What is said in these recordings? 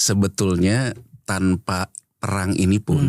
sebetulnya tanpa perang ini pun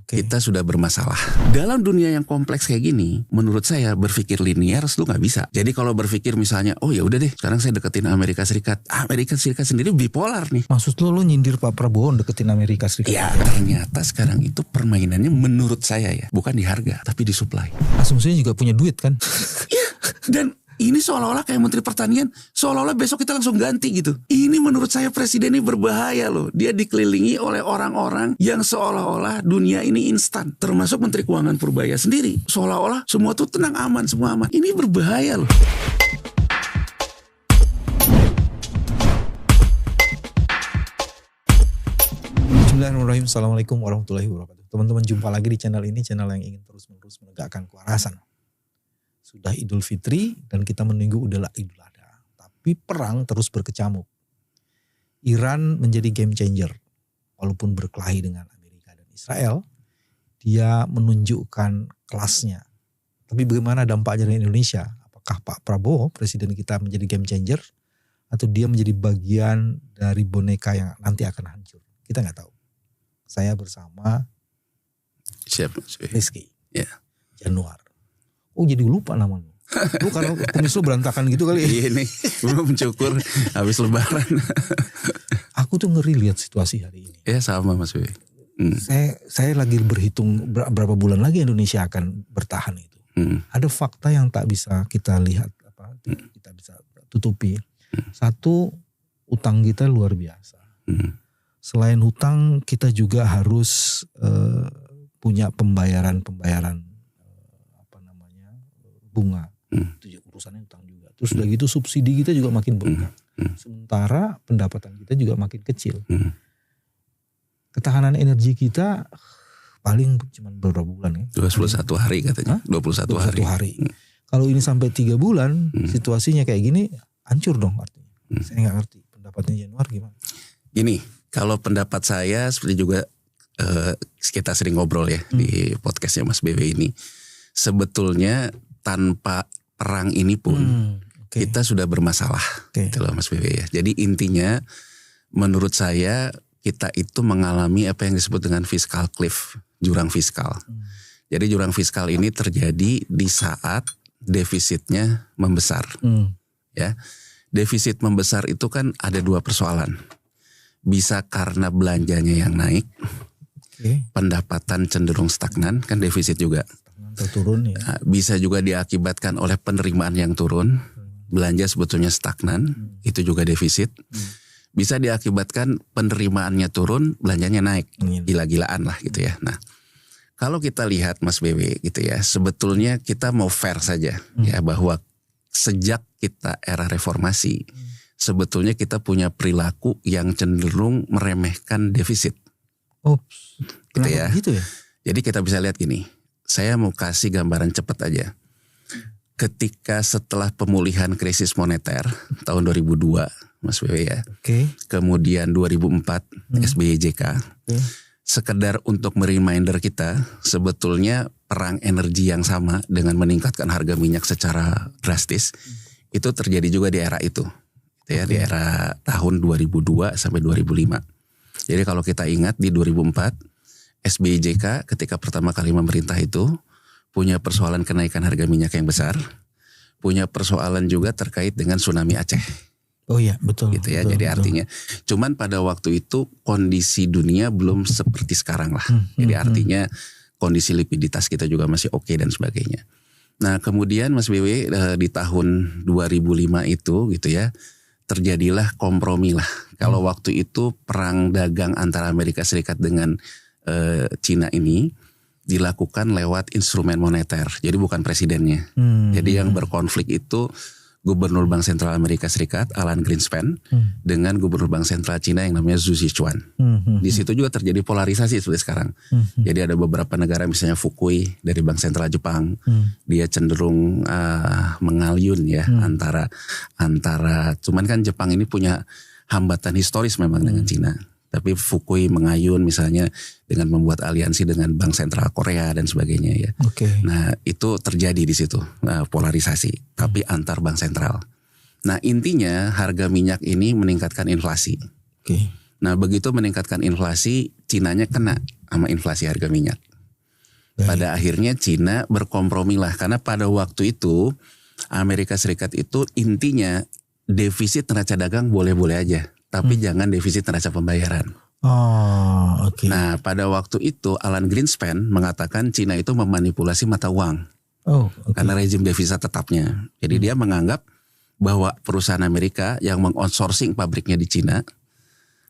kita sudah bermasalah. Dalam dunia yang kompleks kayak gini, menurut saya berpikir linear lu nggak bisa. Jadi kalau berpikir misalnya, oh ya udah deh, sekarang saya deketin Amerika Serikat. Amerika Serikat sendiri bipolar nih. Maksud lu nyindir Pak Prabowo deketin Amerika Serikat? Ya ternyata sekarang itu permainannya menurut saya ya, bukan di harga, tapi di supply. Asumsinya juga punya duit kan? Iya, dan ini seolah-olah kayak Menteri Pertanian, seolah-olah besok kita langsung ganti gitu. Ini menurut saya presiden ini berbahaya loh. Dia dikelilingi oleh orang-orang yang seolah-olah dunia ini instan. Termasuk Menteri Keuangan Purbaya sendiri. Seolah-olah semua tuh tenang, aman, semua aman. Ini berbahaya loh. Bismillahirrahmanirrahim. Assalamualaikum warahmatullahi wabarakatuh. Teman-teman, jumpa lagi di channel ini. Channel yang ingin terus-menerus menegakkan kewarasan. Sudah Idul Fitri dan kita menunggu udahlah Idul Adha. Tapi perang terus berkecamuk. Iran menjadi game changer. Walaupun berkelahi dengan Amerika dan Israel, dia menunjukkan kelasnya. Tapi bagaimana dampaknya di Indonesia? Apakah Pak Prabowo, presiden kita, menjadi game changer? Atau dia menjadi bagian dari boneka yang nanti akan hancur? Kita nggak tahu. Saya bersama Rizky Januar. Oh jadi lupa namanya. Lu karena kumis lu berantakan gitu kali ya. Iya nih, belum cukur habis lebaran. Aku tuh ngeri lihat situasi hari ini. Ya sama Mas Wewe. Saya lagi berhitung berapa bulan lagi Indonesia akan bertahan itu. Ada fakta yang tak bisa kita lihat, kita bisa tutupi. Satu, utang kita luar biasa. Selain hutang, kita juga harus punya pembayaran bunga. Itu urusannya utang juga. Terus udah gitu subsidi kita juga makin bengkak. Sementara pendapatan kita juga makin kecil. Ketahanan energi kita paling cuma beberapa bulan ya. 21 hari katanya. 21 hari. Kalau ini sampai 3 bulan, situasinya kayak gini, hancur dong artinya. Saya gak ngerti. Pendapatnya Januar gimana? Gini, kalau pendapat saya seperti juga kita sering ngobrol ya di podcastnya Mas BW ini. Sebetulnya tanpa perang ini pun kita sudah bermasalah, gitu loh Mas BW ya. Jadi intinya menurut saya kita itu mengalami apa yang disebut dengan fiscal cliff, jurang fiskal. Jadi jurang fiskal ini terjadi di saat defisitnya membesar. Ya, defisit membesar itu kan ada dua persoalan. Bisa karena belanjanya yang naik, pendapatan cenderung stagnan, kan defisit juga. Turun ya. Bisa juga diakibatkan oleh penerimaan yang turun, belanja sebetulnya stagnan, itu juga defisit. Bisa diakibatkan penerimaannya turun, belanjanya naik, gila-gilaan lah gitu ya. Nah, kalau kita lihat Mas BW gitu ya, sebetulnya kita mau fair saja ya, bahwa sejak kita era reformasi, sebetulnya kita punya perilaku yang cenderung meremehkan defisit. Gitu ya. Gitu ya. Jadi kita bisa lihat gini. Saya mau kasih gambaran cepat aja. Ketika setelah pemulihan krisis moneter tahun 2002, Mas Wewe ya. Kemudian 2004 SBY JK. Sekedar untuk mereminder kita, sebetulnya perang energi yang sama dengan meningkatkan harga minyak secara drastis, itu terjadi juga di era itu. Ya, di era tahun 2002 sampai 2005. Jadi kalau kita ingat di 2004, SBY JK ketika pertama kali memerintah itu punya persoalan kenaikan harga minyak yang besar, punya persoalan juga terkait dengan tsunami Aceh. Oh iya, betul. Gitu ya. Betul, jadi artinya, cuman pada waktu itu kondisi dunia belum seperti sekarang lah. Jadi artinya kondisi likuiditas kita juga masih oke dan sebagainya. Nah kemudian Mas BW di tahun 2005 itu gitu ya, terjadilah kompromi lah. Kalau waktu itu perang dagang antara Amerika Serikat dengan Cina ini dilakukan lewat instrumen moneter. Jadi bukan presidennya. Jadi yang berkonflik itu Gubernur Bank Sentral Amerika Serikat Alan Greenspan dengan Gubernur Bank Sentral Cina yang namanya Zhu Zichuan. Di situ juga terjadi polarisasi seperti sekarang. Jadi ada beberapa negara misalnya Fukui dari Bank Sentral Jepang, dia cenderung mengalyun ya antara cuman kan Jepang ini punya hambatan historis memang dengan Cina. Tapi Fukui mengayun misalnya dengan membuat aliansi dengan Bank Sentral Korea dan sebagainya ya. Nah itu terjadi di situ polarisasi, tapi antar bank sentral. Nah intinya harga minyak ini meningkatkan inflasi. Nah begitu meningkatkan inflasi, Cinanya kena sama inflasi harga minyak. Pada akhirnya Cina berkompromi lah, karena pada waktu itu Amerika Serikat itu intinya defisit neraca dagang boleh-boleh aja, tapi jangan defisit neraca pembayaran. Oh, oke. Nah pada waktu itu Alan Greenspan mengatakan Cina itu memanipulasi mata uang. Oh, Karena rezim devisa tetapnya. Jadi dia menganggap bahwa perusahaan Amerika yang mengoutsourcing pabriknya di Cina,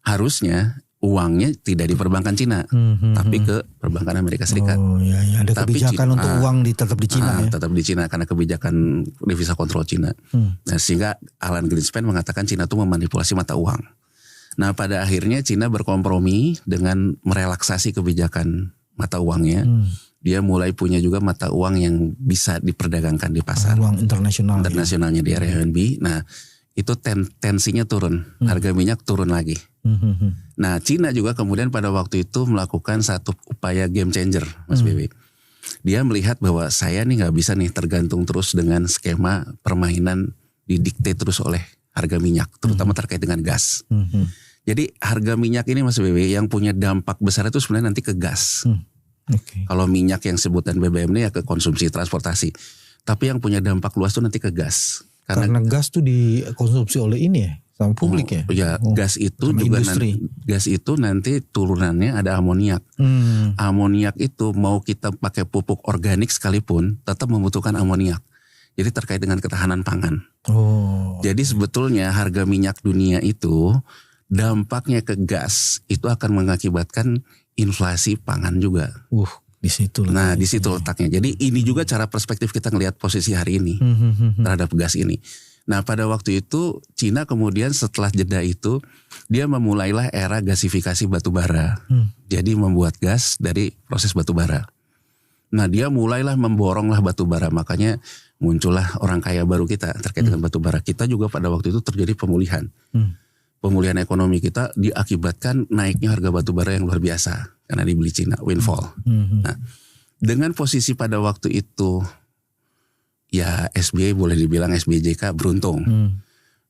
harusnya uangnya tidak di perbankan Cina, tapi ke perbankan Amerika Serikat. Oh iya, iya. Ada Tapi kebijakan untuk uang tetap di Cina ya? Tetap di Cina karena kebijakan devisa kontrol Cina. Nah, sehingga Alan Greenspan mengatakan Cina itu memanipulasi mata uang. Nah pada akhirnya Cina berkompromi dengan merelaksasi kebijakan mata uangnya. Dia mulai punya juga mata uang yang bisa diperdagangkan di pasar. Uang internasional. Internasionalnya di RMB. Nah itu tensinya turun. Harga minyak turun lagi. Nah Cina juga kemudian pada waktu itu melakukan satu upaya game changer Mas Bebe. Dia melihat bahwa saya nih gak bisa nih tergantung terus dengan skema permainan didikte terus oleh harga minyak. Terutama terkait dengan gas. Jadi harga minyak ini Mas Bebe yang punya dampak besar itu sebenarnya nanti ke gas. Kalau minyak yang sebutan BBM ini ya ke konsumsi transportasi. Tapi yang punya dampak luas itu nanti ke gas. Karena gas tuh dikonsumsi oleh ini ya, sama publik ya. Ya gas itu juga gas itu nanti turunannya ada amoniak. Amoniak itu mau kita pakai pupuk organik sekalipun tetap membutuhkan amoniak. Jadi terkait dengan ketahanan pangan. Jadi sebetulnya harga minyak dunia itu dampaknya ke gas itu akan mengakibatkan inflasi pangan juga. Di situ. Nah, di situ letaknya. Jadi ini juga cara perspektif kita ngelihat posisi hari ini terhadap gas ini. Nah, pada waktu itu Cina kemudian setelah jeda itu dia memulailah era gasifikasi batu bara. Jadi membuat gas dari proses batu bara. Nah, dia mulailah memboronglah batu bara. Makanya muncullah orang kaya baru kita terkait dengan batu bara. Kita juga pada waktu itu terjadi pemulihan. Pemulihan ekonomi kita diakibatkan naiknya harga batu bara yang luar biasa karena dibeli Cina, windfall. Nah, dengan posisi pada waktu itu ya SBY boleh dibilang SBYJK beruntung.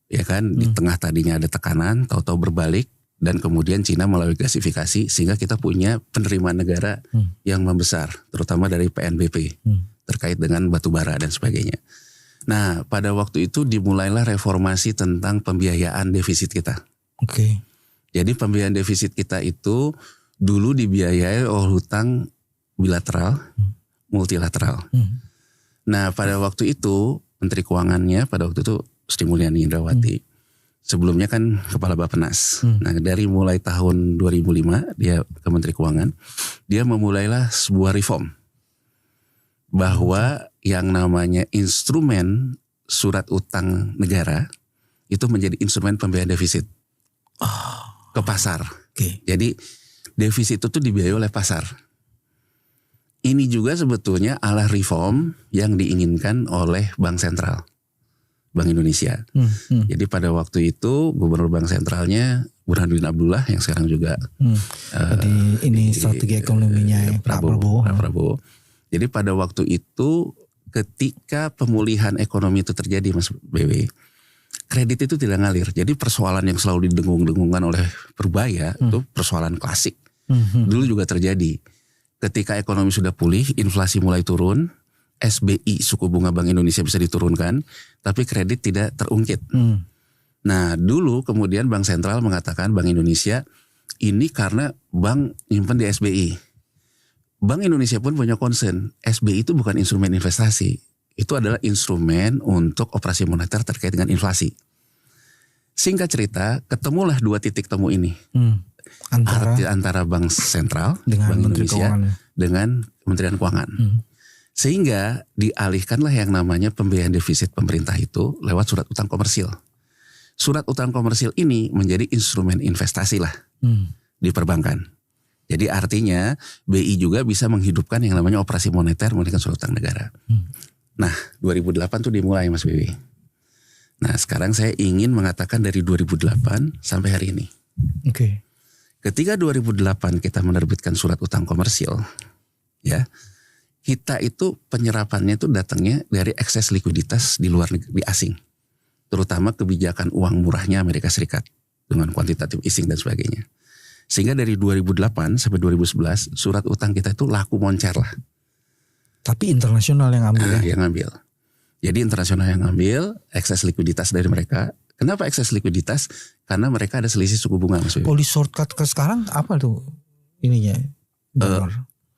Ya kan, di tengah tadinya ada tekanan, tahu-tahu berbalik dan kemudian Cina melalui gasifikasi sehingga kita punya penerimaan negara yang membesar, terutama dari PNBP terkait dengan batu bara dan sebagainya. Nah, pada waktu itu dimulailah reformasi tentang pembiayaan defisit kita. Jadi pembiayaan defisit kita itu dulu dibiayai oleh hutang bilateral, multilateral. Nah, pada waktu itu Menteri Keuangannya pada waktu itu Sri Mulyani Indrawati. Sebelumnya kan Kepala Bappenas. Nah, dari mulai tahun 2005 dia ke Menteri Keuangan, dia memulailah sebuah reform. Bahwa yang namanya instrumen surat utang negara itu menjadi instrumen pembiayaan defisit ke pasar. Jadi defisit itu dibiayai oleh pasar. Ini juga sebetulnya ala reform yang diinginkan oleh Bank Sentral, Bank Indonesia. Jadi pada waktu itu Gubernur Bank Sentralnya Burhanuddin Abdullah yang sekarang juga ini strategi ekonominya Pak Prabowo. Jadi pada waktu itu ketika pemulihan ekonomi itu terjadi Mas BW, kredit itu tidak ngalir. Jadi persoalan yang selalu didengung-dengungkan oleh Purbaya itu persoalan klasik. Dulu juga terjadi. Ketika ekonomi sudah pulih, inflasi mulai turun, SBI suku bunga Bank Indonesia bisa diturunkan, tapi kredit tidak terungkit. Nah dulu kemudian Bank Sentral mengatakan Bank Indonesia ini karena bank nyimpen di SBI. Bank Indonesia pun punya concern, SBI itu bukan instrumen investasi, itu adalah instrumen untuk operasi moneter terkait dengan inflasi. Singkat cerita, ketemulah dua titik temu ini. Antara Bank Sentral, dengan Bank Indonesia, dengan Kementerian Keuangan. Sehingga dialihkanlah yang namanya pembiayaan defisit pemerintah itu lewat surat utang komersil. Surat utang komersil ini menjadi instrumen investasi lah di perbankan. Jadi artinya BI juga bisa menghidupkan yang namanya operasi moneter menggunakan surat utang negara. Nah 2008 tuh dimulai Mas BW. Nah sekarang saya ingin mengatakan dari 2008 sampai hari ini. Ketika 2008 kita menerbitkan surat utang komersil, ya kita itu penyerapannya itu datangnya dari ekses likuiditas di luar negeri, di asing. Terutama kebijakan uang murahnya Amerika Serikat. dengan quantitative easing dan sebagainya. Sehingga dari 2008 sampai 2011 surat utang kita itu laku moncer lah. Tapi internasional yang ambil Yang ngambil. Jadi internasional yang ngambil, ekses likuiditas dari mereka. Kenapa ekses likuiditas? Karena mereka ada selisih suku bunga maksudnya. Polisi shortcut ke sekarang apa tuh ininya?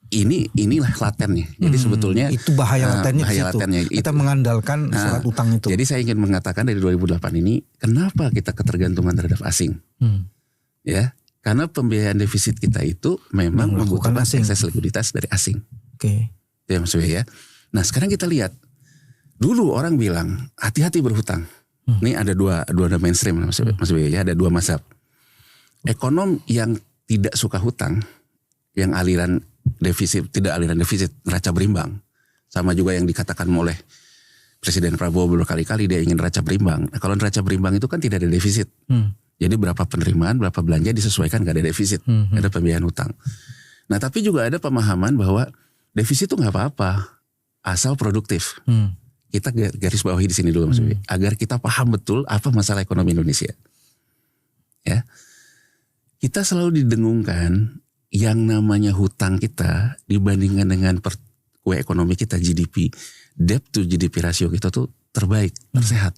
Inilah latennya. Jadi sebetulnya itu bahaya latennya. Kita mengandalkan surat utang itu. Jadi saya ingin mengatakan dari 2008 ini, kenapa kita ketergantungan terhadap asing? Ya, karena pembiayaan defisit kita itu memang membutuhkan ekses likuiditas dari asing. Oke. Ya maksudnya ya. Nah sekarang kita lihat. Dulu orang bilang hati-hati berhutang. Ini ada dua mainstream Mas BW ya, ada dua mazhab. Ekonom yang tidak suka hutang, yang aliran defisit, tidak aliran defisit, neraca berimbang. Sama juga yang dikatakan oleh Presiden Prabowo berkali-kali dia ingin neraca berimbang. Nah, kalau neraca berimbang itu kan tidak ada defisit. Jadi berapa penerimaan, berapa belanja disesuaikan, gak ada defisit, gak ada pembiayaan hutang. Nah tapi juga ada pemahaman bahwa defisit itu gak apa-apa, asal produktif. Kita garis bawahi di sini dulu Mas Bibi, agar kita paham betul apa masalah ekonomi Indonesia. Ya, kita selalu didengungkan yang namanya hutang kita dibandingkan dengan kue ekonomi kita GDP, debt to GDP rasio kita tuh terbaik, tersehat.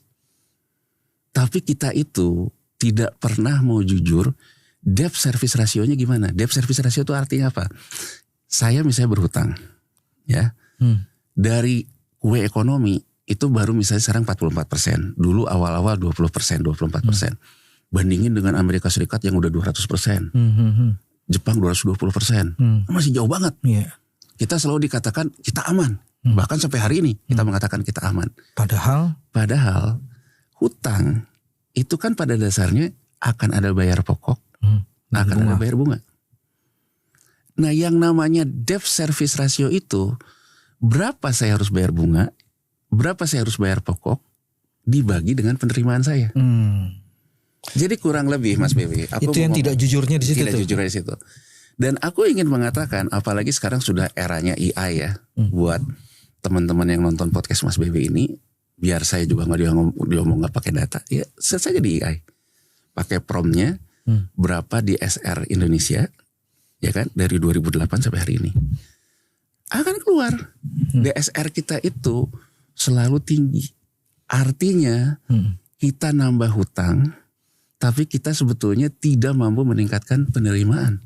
Tapi kita itu tidak pernah mau jujur debt service rasionya gimana. Debt service rasio itu artinya apa? Saya misalnya berhutang, ya, dari kue ekonomi itu baru misalnya sekarang 44%. Dulu awal-awal 20%, 24%. Bandingin dengan Amerika Serikat yang udah 200%. Jepang 220%. Masih jauh banget. Kita selalu dikatakan kita aman. Bahkan sampai hari ini kita mengatakan kita aman. Padahal hutang itu kan pada dasarnya akan ada bayar pokok, akan ada bayar bunga. Nah yang namanya debt service ratio itu, berapa saya harus bayar bunga, berapa saya harus bayar pokok, dibagi dengan penerimaan saya. Jadi kurang lebih Mas Bewi. Itu yang tidak jujurnya di situ. Tidak jujurnya di situ. Dan aku ingin mengatakan, apalagi sekarang sudah eranya AI ya, buat teman-teman yang nonton podcast Mas Bewi ini, biar saya juga nggak diomong nggak pakai data, ya search saja di AI, pakai promptnya berapa di SR Indonesia, ya kan, dari 2008 sampai hari ini, akan keluar DSR kita itu selalu tinggi. Artinya kita nambah hutang, tapi kita sebetulnya tidak mampu meningkatkan penerimaan.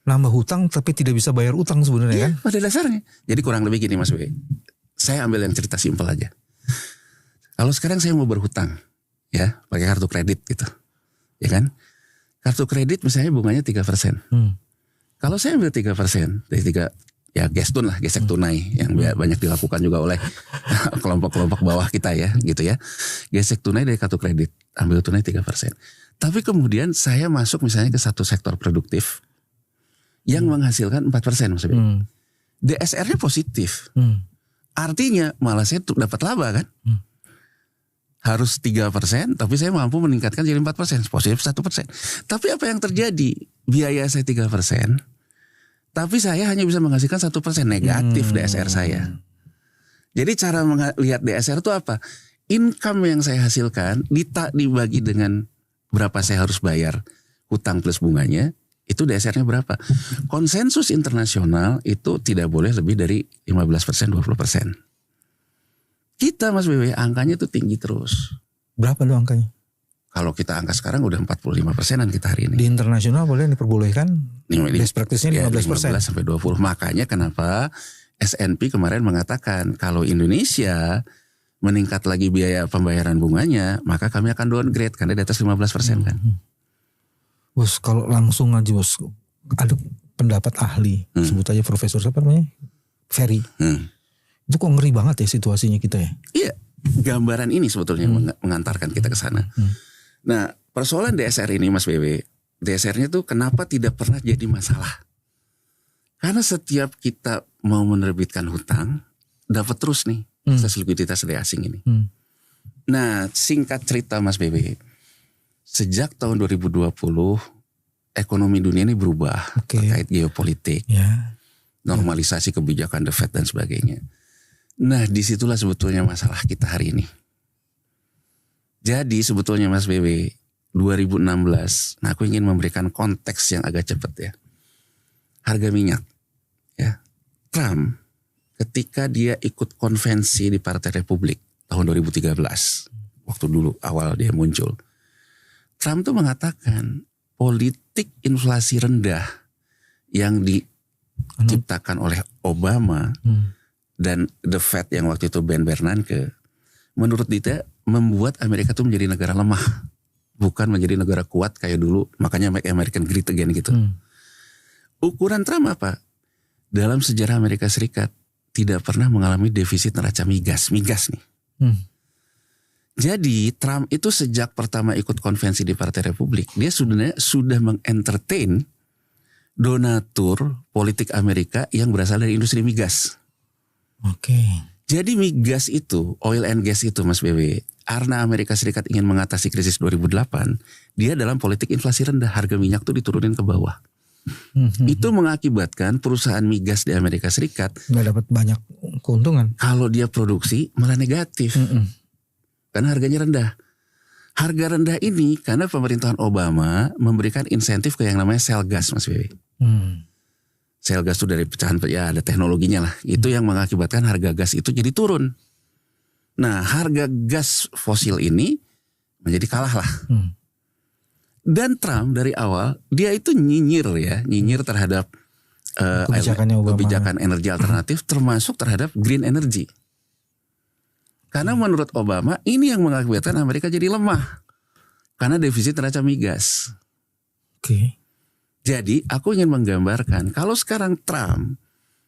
Nambah hutang tapi tidak bisa bayar utang sebenarnya ya, kan? Pada dasarnya. Jadi kurang lebih gini Mas B. Saya ambil yang cerita simpel aja. Kalau sekarang saya mau berhutang, ya pakai kartu kredit gitu, ya kan? Kartu kredit misalnya bunganya 3%. Kalau saya ambil 3% dari 3, ya gestun lah, gesek tunai yang banyak dilakukan juga oleh kelompok-kelompok bawah kita ya, gitu ya. Gesek tunai dari kartu kredit, ambil tunai 3%. Tapi kemudian saya masuk misalnya ke satu sektor produktif yang menghasilkan 4% maksudnya. DSR-nya positif. Artinya malah saya dapat laba kan. Harus 3%, tapi saya mampu meningkatkan jadi 4%, positif 1%. Tapi apa yang terjadi? Biaya saya 3%, tapi saya hanya bisa menghasilkan 1% negatif DSR saya. Jadi cara melihat DSR itu apa? Income yang saya hasilkan dibagi dengan berapa saya harus bayar hutang plus bunganya, itu DSR-nya berapa? Konsensus internasional itu tidak boleh lebih dari 15%, 20%. Kita Mas BW angkanya itu tinggi terus. Berapa lo angkanya? Kalau kita angka sekarang udah 45%-an kita hari ini. Di internasional boleh diperbolehkan best practice-nya 15%. 15 sampai 20. Makanya kenapa S&P kemarin mengatakan kalau Indonesia meningkat lagi biaya pembayaran bunganya, maka kami akan downgrade karena di atas 15% kan. Bos, kalau langsung aja bos, ada pendapat ahli, sebut aja profesor siapa namanya? Ferry. Itu kok ngeri banget ya situasinya kita ya? Iya, gambaran ini sebetulnya mengantarkan kita ke sana. Nah, persoalan DSR ini Mas BW, DSR-nya tuh kenapa tidak pernah jadi masalah? Karena setiap kita mau menerbitkan hutang, dapat terus nih akses likuiditas dari asing ini. Nah, singkat cerita Mas BW, sejak tahun 2020 ekonomi dunia ini berubah terkait geopolitik, normalisasi kebijakan The Fed dan sebagainya. Nah disitulah sebetulnya masalah kita hari ini. Jadi sebetulnya Mas BW, 2016. Nah, aku ingin memberikan konteks yang agak cepat ya. Harga minyak ya. Trump ketika dia ikut konvensi di Partai Republik tahun 2013, waktu dulu awal dia muncul, Trump tuh mengatakan politik inflasi rendah yang diciptakan oleh Obama dan The Fed yang waktu itu Ben Bernanke, menurut dia membuat Amerika tuh menjadi negara lemah, bukan menjadi negara kuat kayak dulu. Makanya make American great again gitu. Ukuran Trump apa? Dalam sejarah Amerika Serikat tidak pernah mengalami defisit neraca migas nih. Jadi Trump itu sejak pertama ikut konvensi di Partai Republik, dia sudah mengentertain donatur politik Amerika yang berasal dari industri migas. Oke. Jadi migas itu, oil and gas itu Mas BW, karena Amerika Serikat ingin mengatasi krisis 2008, dia dalam politik inflasi rendah, harga minyak tuh diturunin ke bawah. Itu mengakibatkan perusahaan migas di Amerika Serikat nggak dapat banyak keuntungan. Kalau dia produksi malah negatif, karena harganya rendah. Harga rendah ini karena pemerintahan Obama memberikan insentif ke yang namanya shale gas, Mas Wewe. Shale gas itu dari pecahan, ya ada teknologinya lah. Itu yang mengakibatkan harga gas itu jadi turun. Nah, harga gas fosil ini menjadi kalah lah. Dan Trump dari awal dia itu nyinyir terhadap kebijakan energi alternatif, termasuk terhadap green energy. Karena menurut Obama ini yang mengakibatkan Amerika jadi lemah karena defisit neraca migas. Oke. Jadi aku ingin menggambarkan kalau sekarang Trump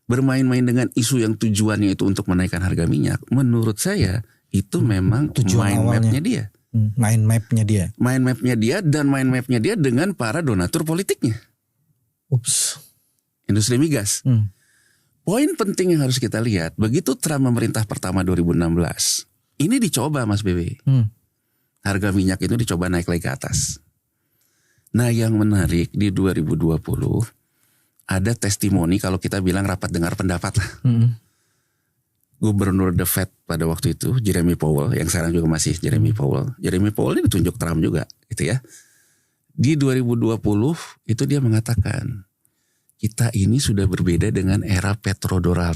bermain-main dengan isu yang tujuannya itu untuk menaikkan harga minyak, menurut saya itu memang mind mapnya dia. Mind mapnya dia. Mind mapnya dia dan mind mapnya dia dengan para donatur politiknya. Industri migas. Poin penting yang harus kita lihat, begitu Trump memerintah pertama 2016, ini dicoba Mas BB. Harga minyak itu dicoba naik lagi ke atas. Nah yang menarik di 2020 ada testimoni, kalau kita bilang rapat dengar pendapat lah. Gubernur The Fed pada waktu itu, Jeremy Powell, yang sekarang juga masih Jeremy Powell. Jeremy Powell ini ditunjuk Trump juga gitu ya. Di 2020 itu dia mengatakan, kita ini sudah berbeda dengan era petrodolar.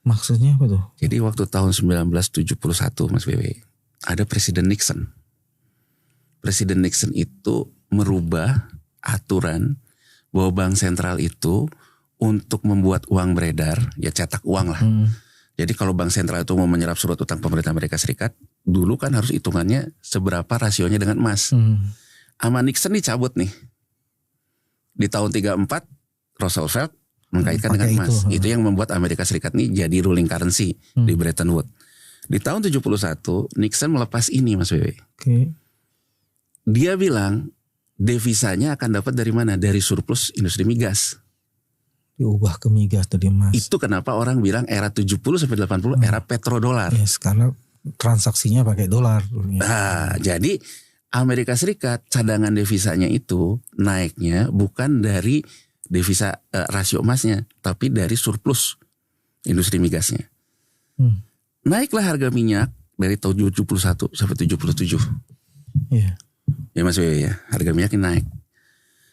Maksudnya apa tuh? Jadi waktu tahun 1971 Mas BW, ada Presiden Nixon. Presiden Nixon itu merubah aturan bahwa bank sentral itu untuk membuat uang beredar, ya cetak uang lah. Jadi kalau bank sentral itu mau menyerap surat utang pemerintah Amerika Serikat, dulu kan harus hitungannya seberapa rasionya dengan emas. Sama Nixon dicabut nih. Di tahun 34 Roosevelt mengkaitkan dengan emas. Itu yang membuat Amerika Serikat nih jadi ruling currency di Bretton Woods. Di tahun 71 Nixon melepas ini Mas Wewe. Dia bilang devisanya akan dapat dari mana? Dari surplus industri migas. Diubah ke migas tadi emas. Itu kenapa orang bilang era 70 sampai 80 era petrodolar. Yes, karena transaksinya pakai dolar. Nah, jadi Amerika Serikat cadangan devisanya itu naiknya bukan dari devisa rasio emasnya, tapi dari surplus industri migasnya. Naiklah harga minyak dari tahun 71 sampai 77. Iya. Ya Mas Wewe ya, harga minyak ini naik.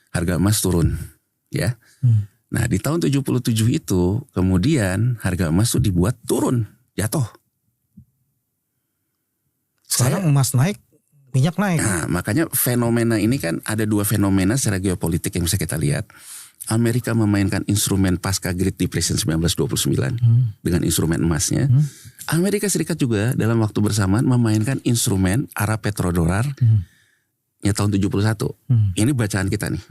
Harga emas turun, ya. Nah di tahun 77 itu kemudian harga emas tuh dibuat turun, jatuh. Sekarang emas naik, minyak naik. Nah makanya fenomena ini kan ada dua fenomena secara geopolitik yang bisa kita lihat. Amerika memainkan instrumen pasca Great Depression 1929 dengan instrumen emasnya. Amerika Serikat juga dalam waktu bersamaan memainkan instrumen arah petrodolar ya tahun 71. Ini bacaan kita nih.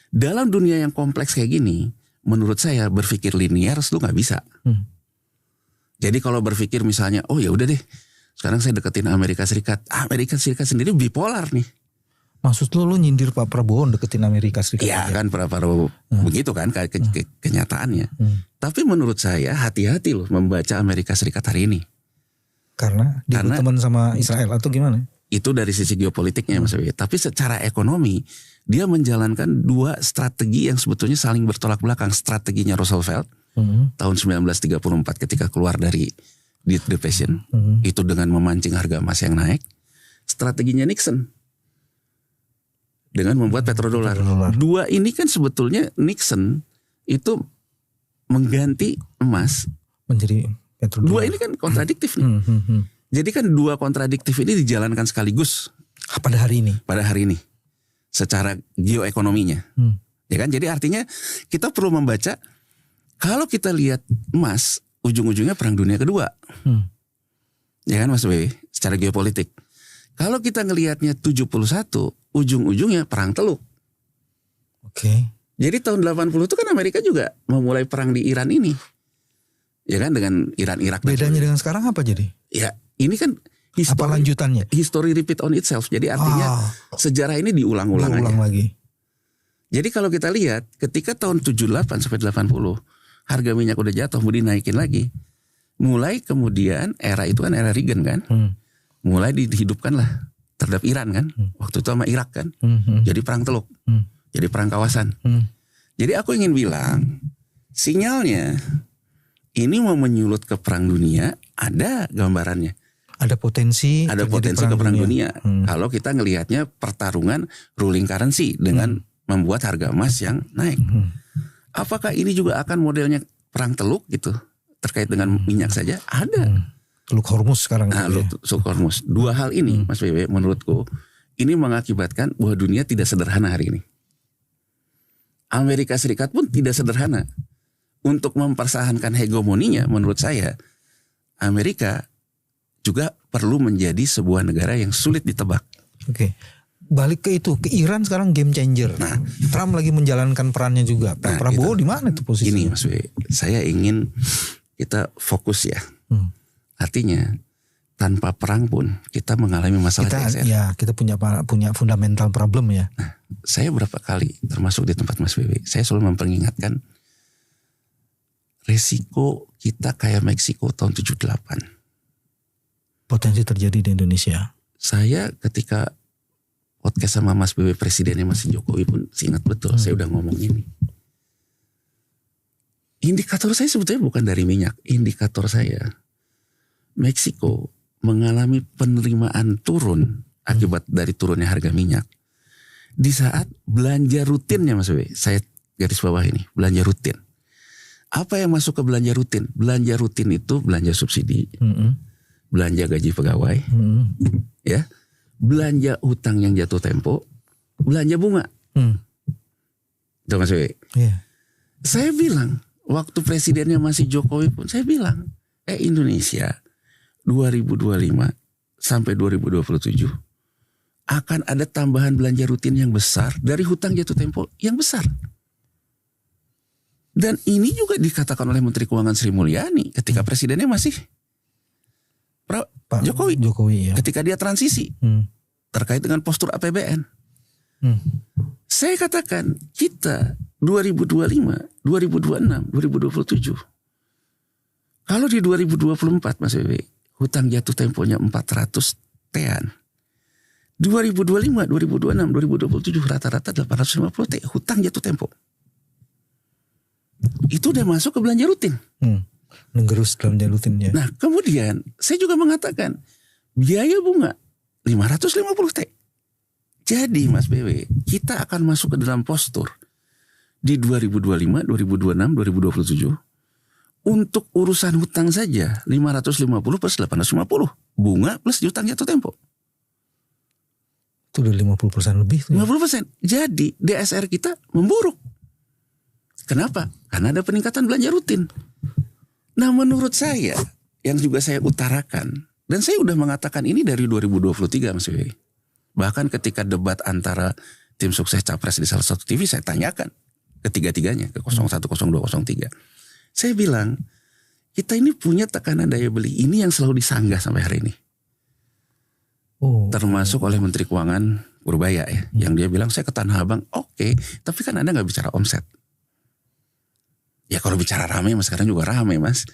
Dalam dunia yang kompleks kayak gini, menurut saya berpikir linear itu nggak bisa. Jadi kalau berpikir misalnya, oh ya udah deh, sekarang saya deketin Amerika Serikat. Amerika Serikat sendiri bipolar nih. Maksud lu nyindir Pak Prabowo deketin Amerika Serikat? Iya kan Pak Prabowo begitu kan kenyataannya. Tapi menurut saya hati-hati loh membaca Amerika Serikat hari ini. Karena teman sama Israel atau gimana? Itu dari sisi geopolitiknya Mas Wewe. Tapi secara ekonomi dia menjalankan dua strategi yang sebetulnya saling bertolak belakang. Strateginya Roosevelt tahun 1934 ketika keluar dari Great Depression itu dengan memancing harga emas yang naik. Strateginya Nixon dengan membuat petrodolar. Dua ini kan sebetulnya Nixon itu mengganti emas menjadi petrodolar. Dua ini kan kontradiktif nih. Jadi kan dua kontradiktif ini dijalankan sekaligus pada hari ini secara geoekonominya. Ya kan? Jadi artinya kita perlu membaca, kalau kita lihat emas ujung-ujungnya Perang Dunia Kedua. Ya kan Mas Bewe, secara geopolitik. Kalau kita ngelihatnya 71, ujung-ujungnya Perang Teluk. Oke. Jadi tahun 80 itu kan Amerika juga memulai perang di Iran ini. Ya kan, dengan Iran-Irak. Bedanya dengan sekarang apa jadi? Ya ini kan apa lanjutannya? History repeat on itself. Jadi artinya sejarah ini diulang-ulang lagi. Jadi kalau kita lihat ketika tahun 78 sampai 80 harga minyak udah jatuh, kemudian naikin lagi. Mulai kemudian era itu kan era Reagan kan. Mulai dihidupkan lah terhadap Iran kan. Waktu itu sama Irak kan. Jadi perang Teluk. Jadi perang kawasan. Jadi aku ingin bilang sinyalnya ini mau menyulut ke perang dunia, ada gambarannya. Ada potensi ke perang dunia. Kalau kita ngelihatnya pertarungan ruling currency dengan membuat harga emas yang naik. Apakah ini juga akan modelnya perang Teluk gitu, terkait dengan minyak saja? Ada. Teluk Hormuz sekarang. Teluk Hormuz. Dua hal ini Mas Bebe menurutku ini mengakibatkan bahwa dunia tidak sederhana hari ini. Amerika Serikat pun tidak sederhana. Untuk mempertahankan hegemoninya, menurut saya Amerika juga perlu menjadi sebuah negara yang sulit ditebak. Oke. Balik ke itu, ke Iran sekarang game changer. Nah, Trump lagi menjalankan perannya juga. Prabowo di mana itu posisinya? Ini Mas Bebe, saya ingin kita fokus ya. Artinya tanpa perang pun kita mengalami masalah CSR. Ya, kita punya fundamental problem ya. Nah, saya berapa kali termasuk di tempat Mas Bebe, saya selalu memperingatkan resiko kita kayak Meksiko tahun 78. Potensi terjadi di Indonesia. Saya ketika podcast sama Mas Bebe presidennya masih Jokowi pun ingat betul saya udah ngomong ini. Indikator saya sebetulnya bukan dari minyak. Indikator saya Meksiko mengalami penerimaan turun akibat dari turunnya harga minyak. Di saat belanja rutinnya Mas Bebe, saya garis bawah ini, belanja rutin. Apa yang masuk ke belanja rutin? Belanja rutin itu belanja subsidi, belanja gaji pegawai, ya, belanja utang yang jatuh tempo, belanja bunga. Itu Mas Bebe. Yeah. Saya bilang waktu presidennya masih Jokowi pun saya bilang, Indonesia 2025 sampai 2027 akan ada tambahan belanja rutin yang besar dari hutang jatuh tempo yang besar. Dan ini juga dikatakan oleh Menteri Keuangan Sri Mulyani ketika presidennya masih Pak Jokowi ya. Ketika dia transisi terkait dengan postur APBN. Saya katakan kita 2025, 2026, 2027. Kalau di 2024 Mas Bebe, hutang jatuh temponya 400 T-an. 2025, 2026, 2027 rata-rata 850 T hutang jatuh tempo. Itu udah masuk ke belanja rutin. Menggerus belanja rutin ya. Nah kemudian saya juga mengatakan biaya bunga 550 T. Jadi Mas BW, kita akan masuk ke dalam postur di 2025, 2026, 2027 untuk urusan hutang saja 550 plus 850 bunga plus hutang jatuh tempo. Itu udah 50% lebih. 50%. Jadi DSR kita memburuk. Kenapa? Karena ada peningkatan belanja rutin. Nah menurut saya yang juga saya utarakan dan saya udah mengatakan ini dari 2023 Mas Bebe. Bahkan ketika debat antara tim sukses Capres di salah satu TV saya tanyakan ketiga-tiganya ke 01, 02, 03. Saya bilang kita ini punya tekanan daya beli ini yang selalu disanggah sampai hari ini. Termasuk oleh Menteri Keuangan Purbaya ya, yang dia bilang saya ke Tanah Abang, oke, tapi kan Anda nggak bicara omset. Ya kalau bicara rame mas sekarang juga rame mas.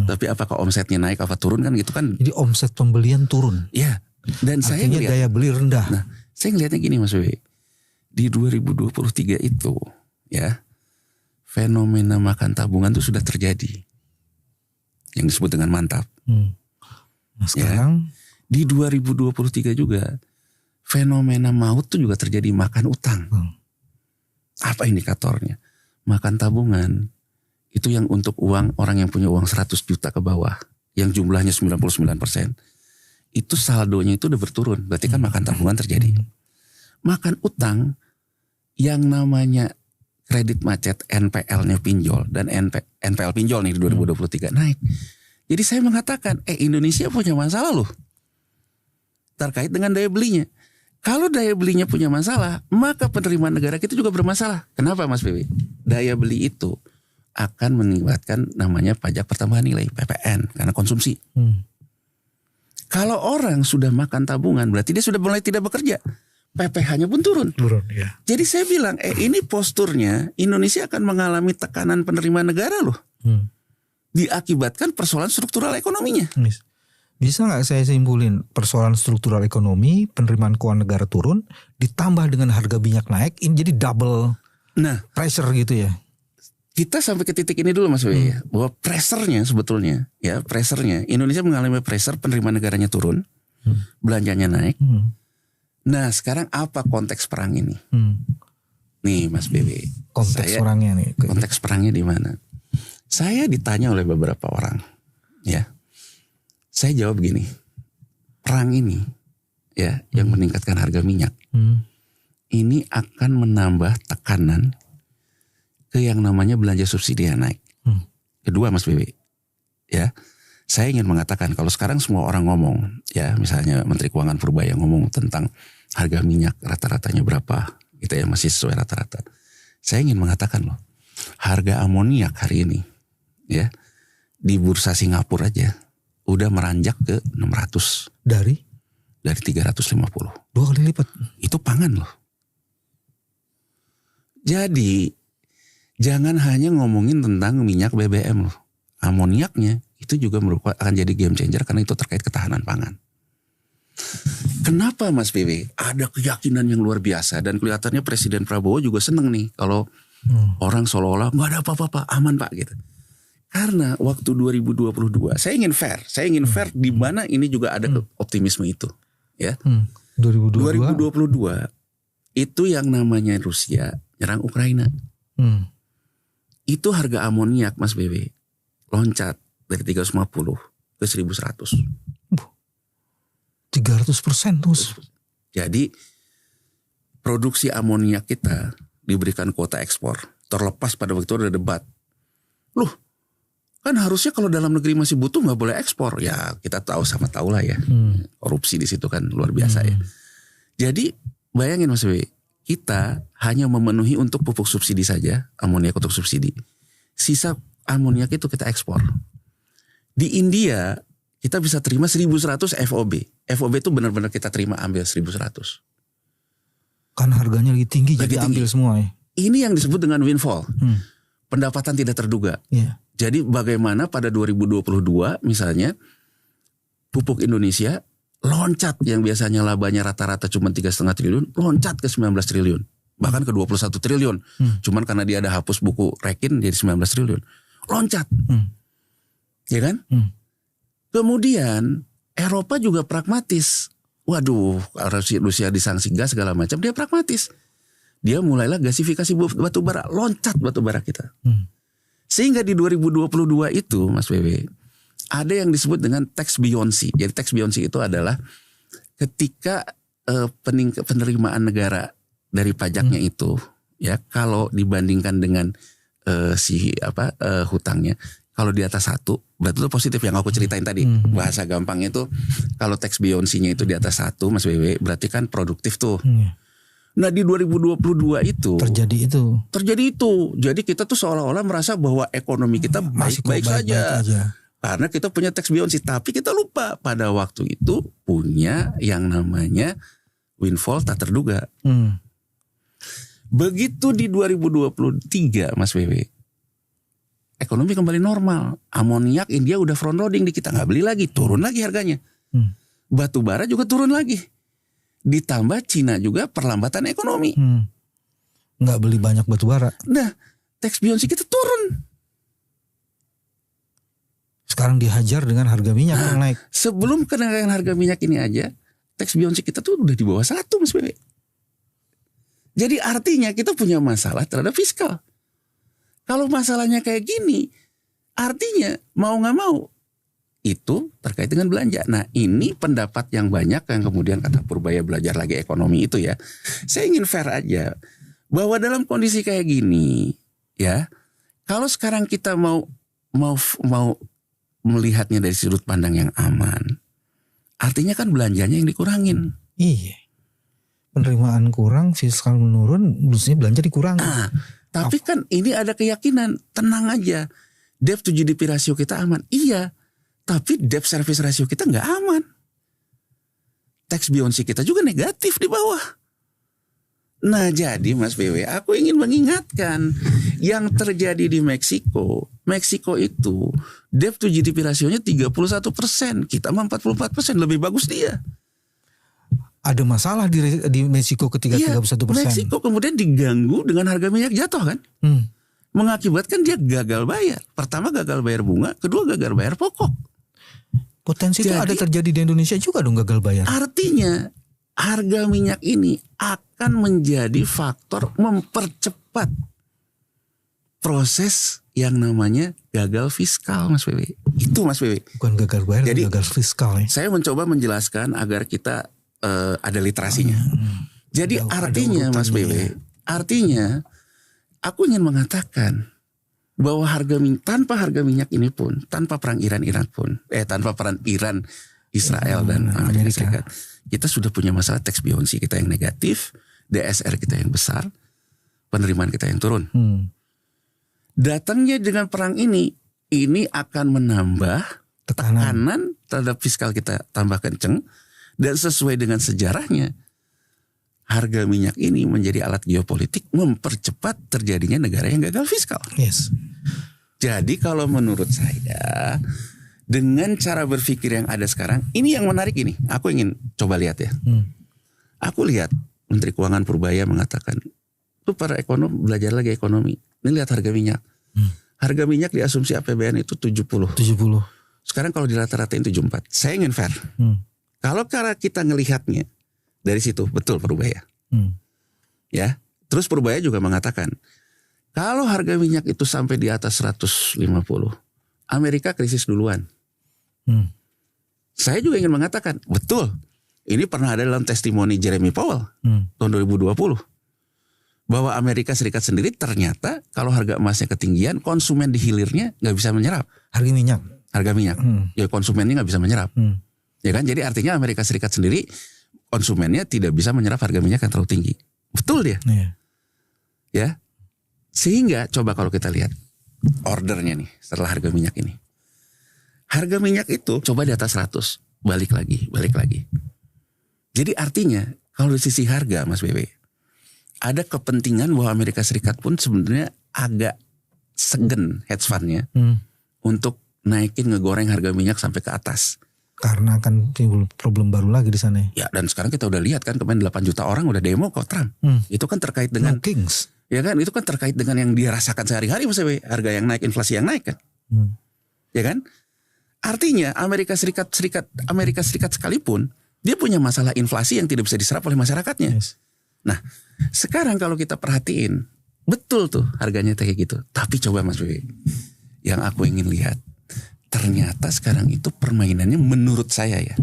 Tapi apakah omsetnya naik apa turun kan gitu kan. Jadi omset pembelian turun. Ya. Dan artinya saya ngeliat, daya beli rendah. Nah saya ngelihatnya gini Mas Wewe. Di 2023 itu ya fenomena makan tabungan itu sudah terjadi. Yang disebut dengan mantap. Nah sekarang. Ya, di 2023 juga fenomena maut tuh juga terjadi makan utang. Apa indikatornya? Makan tabungan. Itu yang untuk uang orang yang punya uang 100 juta ke bawah. Yang jumlahnya 99%. Itu saldonya itu udah berturun. Berarti kan makan tabungan terjadi. Makan utang yang namanya kredit macet NPL-nya pinjol. Dan NPL pinjol nih di 2023 naik. Jadi saya mengatakan Indonesia punya masalah loh. Terkait dengan daya belinya. Kalau daya belinya punya masalah, maka penerimaan negara kita juga bermasalah. Kenapa Mas Bewi? Daya beli itu akan meningkatkan namanya pajak pertambahan nilai PPN karena konsumsi. Kalau orang sudah makan tabungan berarti dia sudah mulai tidak bekerja. PPh-nya pun turun. Ya. Jadi saya bilang ini posturnya Indonesia akan mengalami tekanan penerimaan negara loh. Diakibatkan persoalan struktural ekonominya. Bisa nggak saya simpulin persoalan struktural ekonomi, penerimaan keuangan negara turun, ditambah dengan harga minyak naik, ini jadi double pressure gitu ya? Kita sampai ke titik ini dulu Mas Wei, bahwa pressernya sebetulnya, ya pressernya, Indonesia mengalami pressure penerimaan negaranya turun, belanjanya naik. Nah sekarang apa konteks perang ini? Nih Mas BB, perangnya nih. Konteks perangnya di mana? Saya ditanya oleh beberapa orang, ya. Saya jawab gini, perang ini ya yang meningkatkan harga minyak, ini akan menambah tekanan ke yang namanya belanja subsidi yang naik. Kedua Mas Bebe, ya saya ingin mengatakan kalau sekarang semua orang ngomong, ya misalnya Menteri Keuangan Purbaya ngomong tentang harga minyak rata-ratanya berapa, gitu ya masih sesuai rata-rata. Saya ingin mengatakan loh, harga amoniak hari ini, ya di bursa Singapura aja udah meranjak ke 600 dari 350. 2 kali lipat. Itu pangan loh. Jadi jangan hanya ngomongin tentang minyak BBM loh. Amoniaknya itu juga akan jadi game changer karena itu terkait ketahanan pangan. Kenapa Mas BB? Ada keyakinan yang luar biasa dan kelihatannya Presiden Prabowo juga seneng nih kalau orang seolah-olah nggak ada apa-apa, aman Pak gitu. Karena waktu 2022 saya ingin fair di mana ini juga ada optimisme itu, ya. 2022 itu yang namanya Rusia nyerang Ukraina. Itu harga amoniak Mas BB loncat dari 350 ke 1100. 300% terus. Jadi produksi amoniak kita diberikan kuota ekspor. Terlepas pada waktu itu ada debat. Loh, kan harusnya kalau dalam negeri masih butuh nggak boleh ekspor. Ya kita tahu lah ya. Korupsi di situ kan luar biasa ya. Jadi bayangin Mas B, kita hanya memenuhi untuk pupuk subsidi saja, amoniak untuk subsidi. Sisa amoniak itu kita ekspor. Di India kita bisa terima 1100 FOB. FOB itu benar-benar kita terima ambil 1100. Kan harganya lagi tinggi jadi ambil semua ya. Ini yang disebut dengan windfall. Pendapatan tidak terduga. Yeah. Jadi bagaimana pada 2022 misalnya pupuk Indonesia loncat yang biasanya labanya rata-rata cuma 3,5 triliun loncat ke 19 triliun. Bahkan ke 21 triliun. Cuman karena dia ada hapus buku rekin jadi 19 triliun. Loncat. Ya kan? Kemudian Eropa juga pragmatis. Waduh, Rusia disangsi gas segala macam, dia pragmatis. Dia mulailah gasifikasi batu bara, loncat batu bara kita. Sehingga di 2022 itu Mas Wewe ada yang disebut dengan tax buoyancy. Jadi tax buoyancy itu adalah ketika penerimaan negara dari pajaknya itu ya kalau dibandingkan dengan hutangnya kalau di atas 1 berarti itu positif yang aku ceritain tadi. Bahasa gampangnya itu kalau tax buoyancy-nya itu di atas 1 Mas Wewe berarti kan produktif tuh. Nah di 2022 itu terjadi itu. Jadi kita tuh seolah-olah merasa bahwa ekonomi kita baik-baik saja. Karena kita punya tax buoyancy. Tapi kita lupa pada waktu itu punya yang namanya windfall tak terduga. Begitu di 2023 Mas Wewe, ekonomi kembali normal. Amoniak India udah front loading di kita, nggak beli lagi, turun lagi harganya. Batu bara juga turun lagi. Ditambah Cina juga perlambatan ekonomi. Nggak beli banyak batu bara. Nah, tax buoyancy kita turun. Sekarang dihajar dengan harga minyak yang naik. Sebelum kenaikan harga minyak ini aja, tax beyond kita tuh udah di bawah 1 Mas Bebe. Jadi artinya kita punya masalah terhadap fiskal. Kalau masalahnya kayak gini, artinya mau gak mau itu terkait dengan belanja. Nah ini pendapat yang banyak yang kemudian kata Purbaya belajar lagi ekonomi itu ya. Saya ingin fair aja bahwa dalam kondisi kayak gini ya, kalau sekarang kita mau melihatnya dari sudut pandang yang aman, artinya kan belanjanya yang dikurangin. Iya. Penerimaan kurang, fiskal menurun, mestinya belanja dikurangi. Tapi kan ini ada keyakinan, tenang aja, debt to GDP rasio kita aman. Iya. Tapi debt service ratio kita nggak aman. Tax beyond kita juga negatif di bawah. Nah jadi Mas BW, aku ingin mengingatkan yang terjadi di Meksiko. Meksiko itu debt to GDP rasionya 31%, kita mah 44%, lebih bagus dia. Ada masalah di Meksiko ketika 31%. Meksiko kemudian diganggu dengan harga minyak jatuh kan. Mengakibatkan dia gagal bayar. Pertama gagal bayar bunga, kedua gagal bayar pokok. Potensi itu ada terjadi di Indonesia juga dong gagal bayar. Artinya harga minyak ini akan menjadi faktor mempercepat proses yang namanya gagal fiskal Mas Wewe. Itu Mas Wewe. Bukan gagal bayar, jadi gagal fiskal ya. Saya mencoba menjelaskan agar kita ada literasinya. Jadi artinya Mas Wewe, artinya aku ingin mengatakan bahwa tanpa harga minyak ini pun, tanpa perang Iran pun, tanpa perang Iran, Israel dan Amerika Serikat, kita sudah punya masalah tax beyond kita yang negatif, DSR kita yang besar, penerimaan kita yang turun. Datangnya dengan perang ini akan menambah tekanan terhadap fiskal kita tambah kenceng, dan sesuai dengan sejarahnya, harga minyak ini menjadi alat geopolitik mempercepat terjadinya negara yang gagal fiskal. Yes. Jadi kalau menurut saya dengan cara berpikir yang ada sekarang, ini yang menarik ini. Aku ingin coba lihat ya. Aku lihat Menteri Keuangan Purbaya mengatakan, tuh para ekonom belajar lagi ekonomi. Ini lihat harga minyak. Harga minyak di asumsi APBN itu 70. Sekarang kalau di rata-ratain 74. Saya ingin fair. Kalau cara kita ngelihatnya dari situ betul Purbaya. Ya, terus Purbaya juga mengatakan kalau harga minyak itu sampai di atas 150, Amerika krisis duluan. Saya juga ingin mengatakan betul. Ini pernah ada dalam testimoni Jeremy Powell tahun 2020 bahwa Amerika Serikat sendiri ternyata kalau harga emasnya ketinggian, konsumen di hilirnya nggak bisa menyerap. Harga minyak, ya konsumennya nggak bisa menyerap. Ya kan, jadi artinya Amerika Serikat sendiri konsumennya tidak bisa menyerap harga minyak yang terlalu tinggi. Betul dia. Ya. Sehingga coba kalau kita lihat ordernya nih setelah harga minyak ini. Harga minyak itu coba di atas 100, balik lagi. Jadi artinya kalau dari sisi harga Mas Bebe, ada kepentingan bahwa Amerika Serikat pun sebenarnya agak segen hedge fund-nya untuk naikin ngegoreng harga minyak sampai ke atas. Karena akan timbul problem baru lagi di sana. Ya dan sekarang kita udah lihat kan kemarin 8 juta orang udah demo kok Trump. Itu kan terkait dengan Kings. Ya kan itu kan terkait dengan yang dia rasakan sehari-hari Mas Ewe. Harga yang naik, inflasi yang naik kan. Ya kan? Artinya Amerika Serikat sekalipun dia punya masalah inflasi yang tidak bisa diserap oleh masyarakatnya. Yes. Nah, sekarang kalau kita perhatiin betul tuh harganya kayak gitu. Tapi coba Mas Ewe, yang aku ingin lihat ternyata sekarang itu permainannya menurut saya ya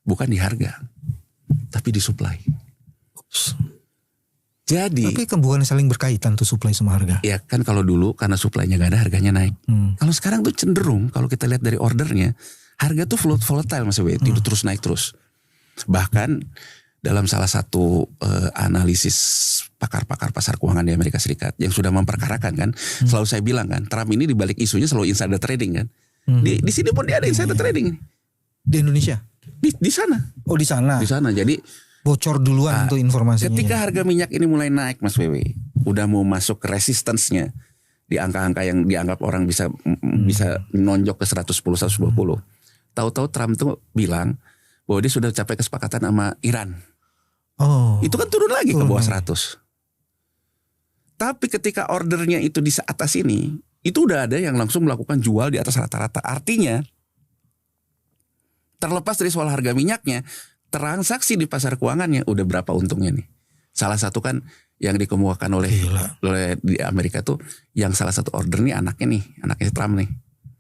bukan di harga tapi di supply. Jadi tapi kan bukan saling berkaitan tuh supply sama harga. Ya kan kalau dulu karena supply-nya gak ada harganya naik. Kalau sekarang tuh cenderung kalau kita lihat dari ordernya harga tuh volatile Mas Ewe, terus naik terus. Bahkan dalam salah satu analisis pakar-pakar pasar keuangan di Amerika Serikat yang sudah memperkarakan kan, selalu saya bilang kan Trump ini dibalik isunya selalu insider trading kan. Di sini pun dia ada insider trading ini. Di Indonesia? Di sana. Oh di sana. Di sana. Jadi bocor duluan untuk informasinya. Ketika harga minyak ini mulai naik Mas Wewe, udah mau masuk ke resistance-nya di angka-angka yang dianggap orang bisa nonjok ke 110 120. Tahu-tahu Trump tuh bilang bahwa dia sudah capai kesepakatan sama Iran. Oh. Itu kan turun lagi ke bawah 100. Tapi ketika ordernya itu di atas ini, itu udah ada yang langsung melakukan jual di atas rata-rata. Artinya terlepas dari soal harga minyaknya, transaksi di pasar keuangannya udah berapa untungnya nih. Salah satu kan yang dikemukakan oleh di Amerika tuh, yang salah satu order nih anaknya Trump nih.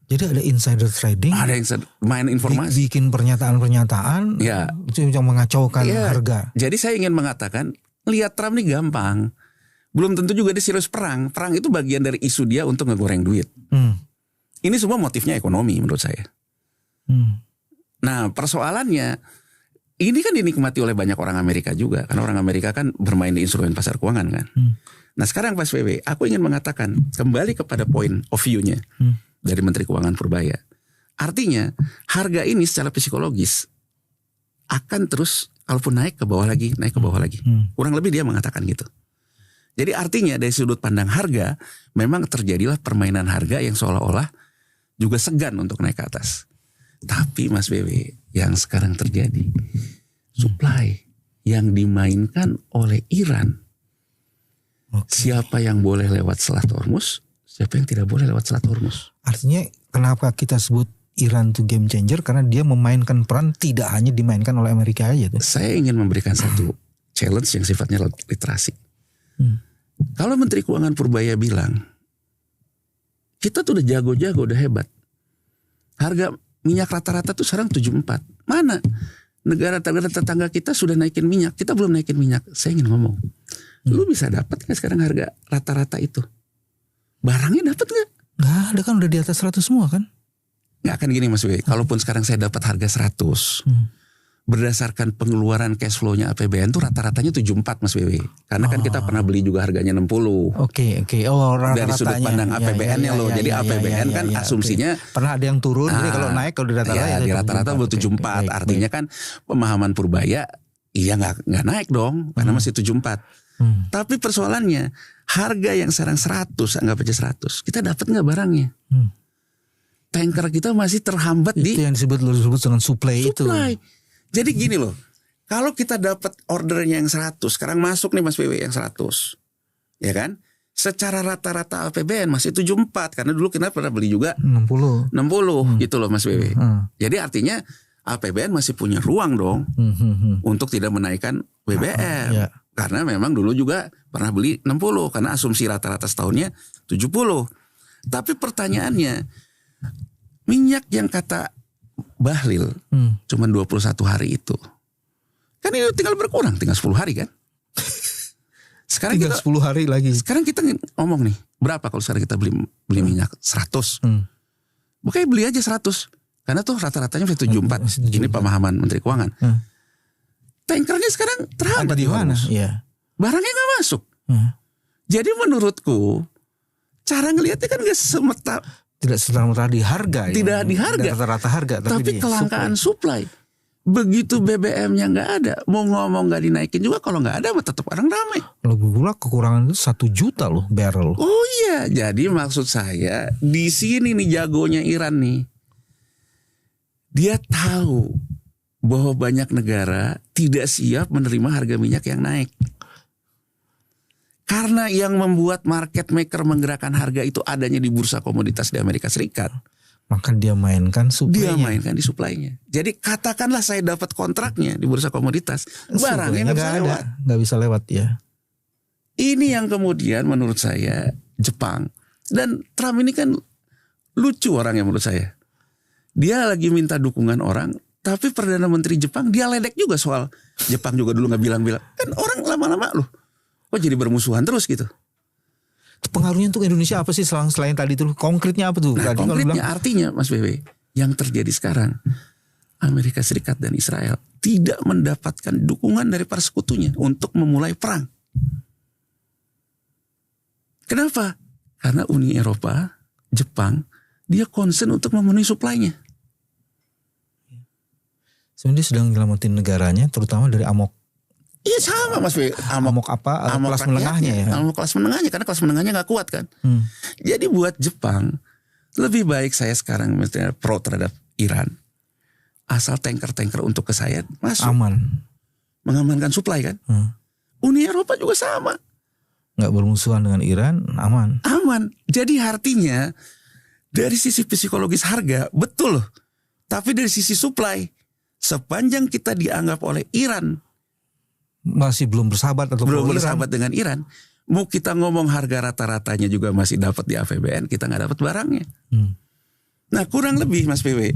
Jadi ada insider trading, ada main informasi, bikin pernyataan-pernyataan, ya, itu yang mengacaukan harga. Jadi saya ingin mengatakan, lihat Trump nih gampang, belum tentu juga dia serius perang. Perang itu bagian dari isu dia untuk ngegoreng duit. Ini semua motifnya ekonomi menurut saya. Nah persoalannya, ini kan dinikmati oleh banyak orang Amerika juga, karena orang Amerika kan bermain di instrumen pasar keuangan kan. Nah sekarang Pak SBY, aku ingin mengatakan kembali kepada point of view-nya dari Menteri Keuangan Purbaya. Artinya harga ini secara psikologis akan terus, kalaupun naik ke bawah lagi, naik ke bawah lagi. Kurang lebih dia mengatakan gitu. Jadi artinya dari sudut pandang harga, memang terjadilah permainan harga yang seolah-olah juga segan untuk naik ke atas. Tapi Mas BW, yang sekarang terjadi, supply yang dimainkan oleh Iran. Siapa yang boleh lewat Selat Hormuz, siapa yang tidak boleh lewat Selat Hormuz. Artinya kenapa kita sebut Iran itu game changer, karena dia memainkan peran tidak hanya dimainkan oleh Amerika aja tuh. Saya ingin memberikan satu challenge yang sifatnya literasi. Kalau Menteri Keuangan Purbaya bilang, kita tuh udah jago-jago, udah hebat. Harga minyak rata-rata tuh sekarang 74. Mana? Negara tetangga kita sudah naikin minyak, kita belum naikin minyak. Saya ingin ngomong, lu bisa dapat nggak sekarang harga rata-rata itu? Barangnya dapat nggak? Nggak ada kan, udah di atas 100 semua kan? Nggak akan gini Mas Wewe. Kalaupun sekarang saya dapat harga 100, berdasarkan pengeluaran cash flow-nya APBN tuh rata-ratanya 74 Mas Wewe. Karena kan kita pernah beli juga harganya 60. Oke. Oh, rata-ratanya. Dari sudut pandang APBN-nya loh. Jadi APBN kan asumsinya pernah ada yang turun. Jadi kalau naik, kalau di rata-rata di rata-rata 74. Artinya kan pemahaman Purbaya, iya nggak naik dong, karena masih 74. Tapi persoalannya, harga yang sekarang 100, anggap aja 100, kita dapat nggak barangnya? Tanker kita masih terhambat itu yang disebut dengan supply itu. Jadi gini loh, kalau kita dapat ordernya yang 100, sekarang masuk nih Mas WW yang 100, ya kan? Secara rata-rata APBN masih 74, karena dulu kita pernah beli juga 60 gitu loh Mas WW. Jadi artinya APBN masih punya ruang dong untuk tidak menaikkan BBM. Karena memang dulu juga pernah beli 60, karena asumsi rata-rata setahunnya 70. Tapi pertanyaannya, minyak yang kata Bahlil cuman 21 hari itu, kan ini tinggal berkurang, tinggal 10 hari kan. Sekarang tinggal 10 hari lagi. Sekarang kita ngomong nih, berapa kalau sekarang kita beli minyak 100? Bukannya beli aja 100, karena tuh rata-ratanya 74. Ini pemahaman Menteri Keuangan. Tankernya sekarang terhambat di mana? Barangnya nggak masuk. Jadi menurutku cara ngelihatnya kan nggak tidak serta-merta di harga. Tidak di harga. Rata-rata harga. Tapi kelangkaan supply. Begitu BBM-nya nggak ada, mau ngomong nggak dinaikin juga, kalau nggak ada tetap orang ramai. Kalau gula kekurangan itu 1 juta loh barrel. Oh iya, jadi maksud saya di sini nih jagonya Iran nih. Dia tahu bahwa banyak negara tidak siap menerima harga minyak yang naik. Karena yang membuat market maker menggerakkan harga itu adanya di bursa komoditas di Amerika Serikat. Maka dia mainkan supply-nya. Dia mainkan di supply-nya. Jadi katakanlah saya dapat kontraknya di bursa komoditas, barangnya nggak bisa lewat ya. Ini yang kemudian menurut saya Jepang dan Trump ini kan lucu orangnya menurut saya. Dia lagi minta dukungan orang, tapi Perdana Menteri Jepang dia ledek juga soal Jepang juga dulu nggak bilang-bilang. Kan orang lama-lama loh, kok jadi bermusuhan terus gitu. Pengaruhnya untuk Indonesia apa sih selain tadi itu? Konkretnya apa tuh? Nah, konkretnya artinya Mas BW, yang terjadi sekarang, Amerika Serikat dan Israel tidak mendapatkan dukungan dari para sekutunya untuk memulai perang. Kenapa? Karena Uni Eropa, Jepang, dia concern untuk memenuhi supply-nya. Sebenarnya sedang nyelamatin negaranya, terutama dari amok. Iya sama Mas B. Amok apa? Amok kelas menengahnya ya. Amok kelas menengahnya, karena kelas menengahnya nggak kuat kan. Jadi buat Jepang lebih baik saya sekarang misalnya pro terhadap Iran. Asal tanker-tanker untuk ke saya masuk. Aman. Mengamankan supply kan. Uni Eropa juga sama. Nggak bermusuhan dengan Iran, aman. Aman. Jadi artinya dari sisi psikologis harga betul. Tapi dari sisi supply Sepanjang kita dianggap oleh Iran masih belum bersahabat atau belum pro-Iran. bersahabat dengan Iran, mau kita ngomong harga rata-ratanya juga masih dapat di APBN, kita nggak dapat barangnya. Nah kurang lebih Mas PW,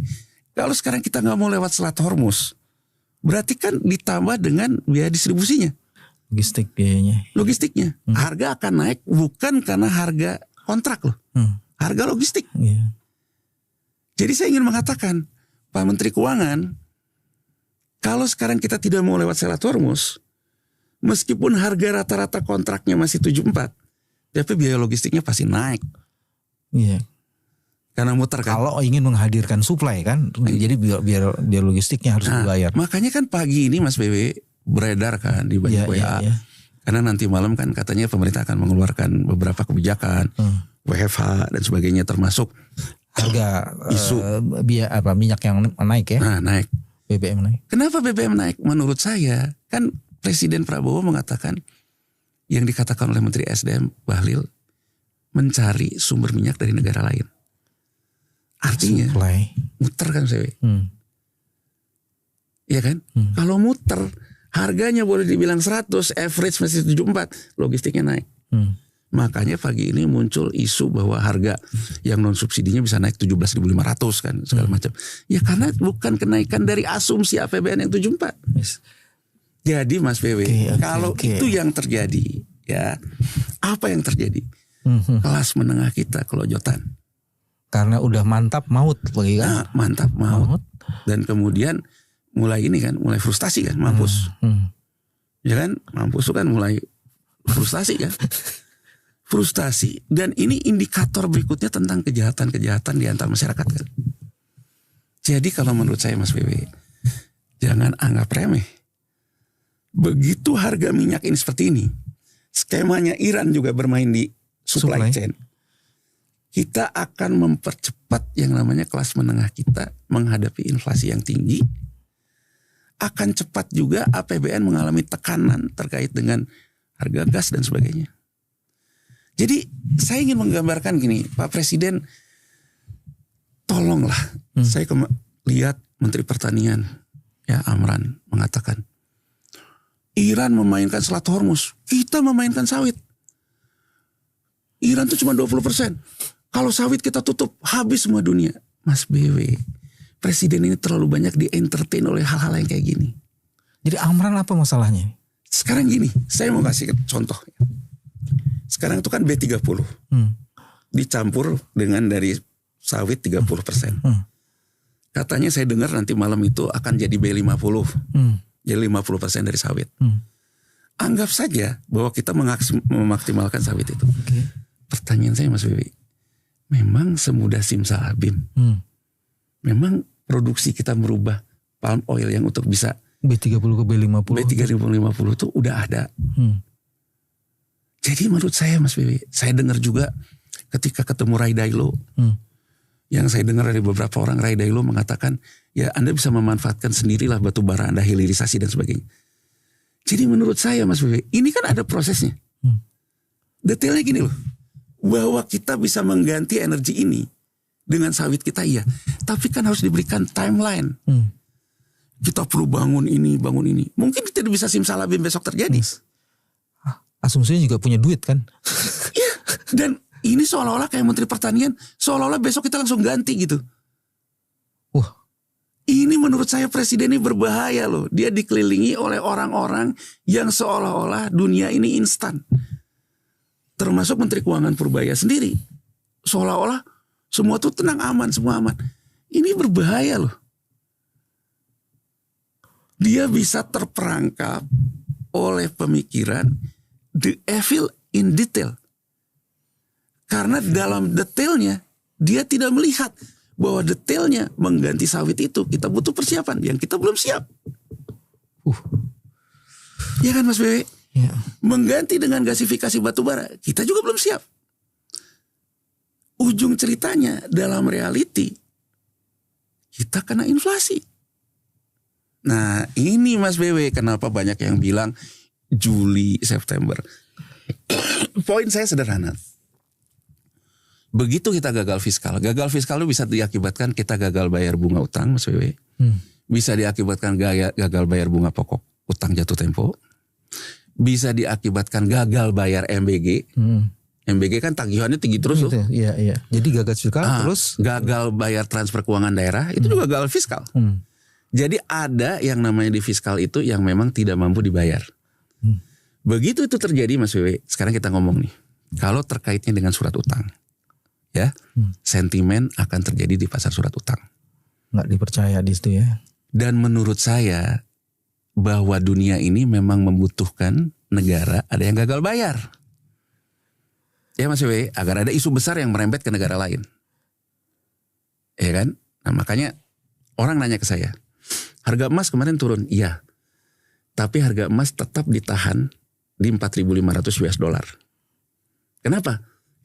kalau sekarang kita nggak mau lewat Selat Hormuz, berarti kan ditambah dengan biaya distribusinya, logistiknya. Harga akan naik bukan karena harga kontrak loh, harga logistik. Jadi saya ingin mengatakan, Pak Menteri Keuangan, kalau sekarang kita tidak mau lewat Selat Hormuz, meskipun harga rata-rata kontraknya masih 74, tapi biaya logistiknya pasti naik. Iya. Karena muter kan. Kalau ingin menghadirkan suplai kan, jadi biar logistiknya harus dibayar. Makanya kan pagi ini Mas BW beredar kan di banyak WA. Karena nanti malam kan katanya pemerintah akan mengeluarkan beberapa kebijakan, WFH dan sebagainya, termasuk harga isu minyak yang naik ya. Nah, naik. BBM naik. Kenapa BBM naik? Menurut saya kan Presiden Prabowo mengatakan yang dikatakan oleh Menteri SDM Bahlil, mencari sumber minyak dari negara lain. Artinya supply. Muter kan saya. Iya kan? Kalau muter harganya boleh dibilang 100, average masih 74, logistiknya naik. Makanya pagi ini muncul isu bahwa harga yang non subsidinya bisa naik 17.500 kan segala macam. Ya karena bukan kenaikan dari asumsi APBN yang 74. Yes. Jadi Mas PW, kalau itu yang terjadi, ya apa yang terjadi? Kelas menengah kita kelojotan. Karena udah mantap maut lagi kan? Nah, mantap maut. Dan kemudian mulai ini kan, mulai frustasi kan, mampus. Ya kan, mampus itu kan mulai frustasi kan. Frustasi. Dan ini indikator berikutnya tentang kejahatan-kejahatan di antara masyarakat kan. Jadi kalau menurut saya Mas PW, jangan anggap remeh. Begitu harga minyak ini seperti ini, skemanya Iran juga bermain di supply chain. Kita akan mempercepat yang namanya kelas menengah kita menghadapi inflasi yang tinggi. Akan cepat juga APBN mengalami tekanan terkait dengan harga gas dan sebagainya. Jadi saya ingin menggambarkan gini, Pak Presiden, tolonglah. Saya lihat Menteri Pertanian ya Amran mengatakan, Iran memainkan Selat Hormuz, kita memainkan sawit. Iran itu cuma 20%. Kalau sawit kita tutup, habis semua dunia. Mas BW, Presiden ini terlalu banyak di-entertain oleh hal-hal yang kayak gini. Jadi Amran apa masalahnya? Sekarang gini, saya mau kasih contoh. Sekarang itu kan B30. Dicampur dengan dari sawit 30%. Katanya saya dengar nanti malam itu akan jadi B50. Jadi 50% dari sawit. Anggap saja bahwa kita memaksimalkan sawit itu. Pertanyaan saya Mas Bibi, memang semudah simsalabim? Memang produksi kita merubah palm oil yang untuk bisa B30 ke B50. B3050 itu udah ada. Jadi menurut saya Mas Bibi, saya dengar juga ketika ketemu Ray Dalio, yang saya dengar dari beberapa orang, Ray Dalio mengatakan, ya Anda bisa memanfaatkan sendirilah batu bara Anda, hilirisasi dan sebagainya. Jadi menurut saya Mas Bibi, ini kan ada prosesnya. Detailnya gini loh, bahwa kita bisa mengganti energi ini dengan sawit kita iya, tapi kan harus diberikan timeline. Kita perlu bangun ini. Mungkin tidak bisa simsalabim besok terjadi. Asumsinya juga punya duit kan? Iya, dan ini seolah-olah kayak Menteri Pertanian, seolah-olah besok kita langsung ganti gitu. Ini menurut saya Presiden ini berbahaya loh. Dia dikelilingi oleh orang-orang yang seolah-olah dunia ini instan. Termasuk Menteri Keuangan Purbaya sendiri. Seolah-olah semua tuh tenang, aman, semua aman. Ini berbahaya loh. Dia bisa terperangkap oleh pemikiran the evil in detail. Karena dalam detailnya dia tidak melihat bahwa detailnya mengganti sawit itu kita butuh persiapan yang kita belum siap. Ya kan Mas Bewe? Ya. Mengganti dengan gasifikasi batubara kita juga belum siap. Ujung ceritanya dalam reality kita kena inflasi. Nah ini Mas Bewe, kenapa banyak yang bilang Juli, September. Poin saya sederhana. Begitu kita gagal fiskal itu bisa diakibatkan kita gagal bayar bunga utang Mas Bewe. bisa diakibatkan gagal bayar bunga pokok utang jatuh tempo, bisa diakibatkan gagal bayar MBG. MBG kan tagihannya tinggi terus tuh. Iya. Jadi gagal fiskal terus gagal bayar transfer keuangan daerah itu juga gagal fiskal. Jadi ada yang namanya di fiskal itu yang memang tidak mampu dibayar. Begitu itu terjadi Mas Wewe, sekarang kita ngomong nih. Kalau terkaitnya dengan surat utang, ya, sentimen akan terjadi di pasar surat utang. Nggak dipercaya di situ ya. Dan menurut saya bahwa dunia ini memang membutuhkan negara ada yang gagal bayar. Ya Mas Wewe, agar ada isu besar yang merembet ke negara lain. Ya kan? Nah makanya orang nanya ke saya, harga emas kemarin turun, iya. Tapi harga emas tetap ditahan di 4.500 US dollar. Kenapa?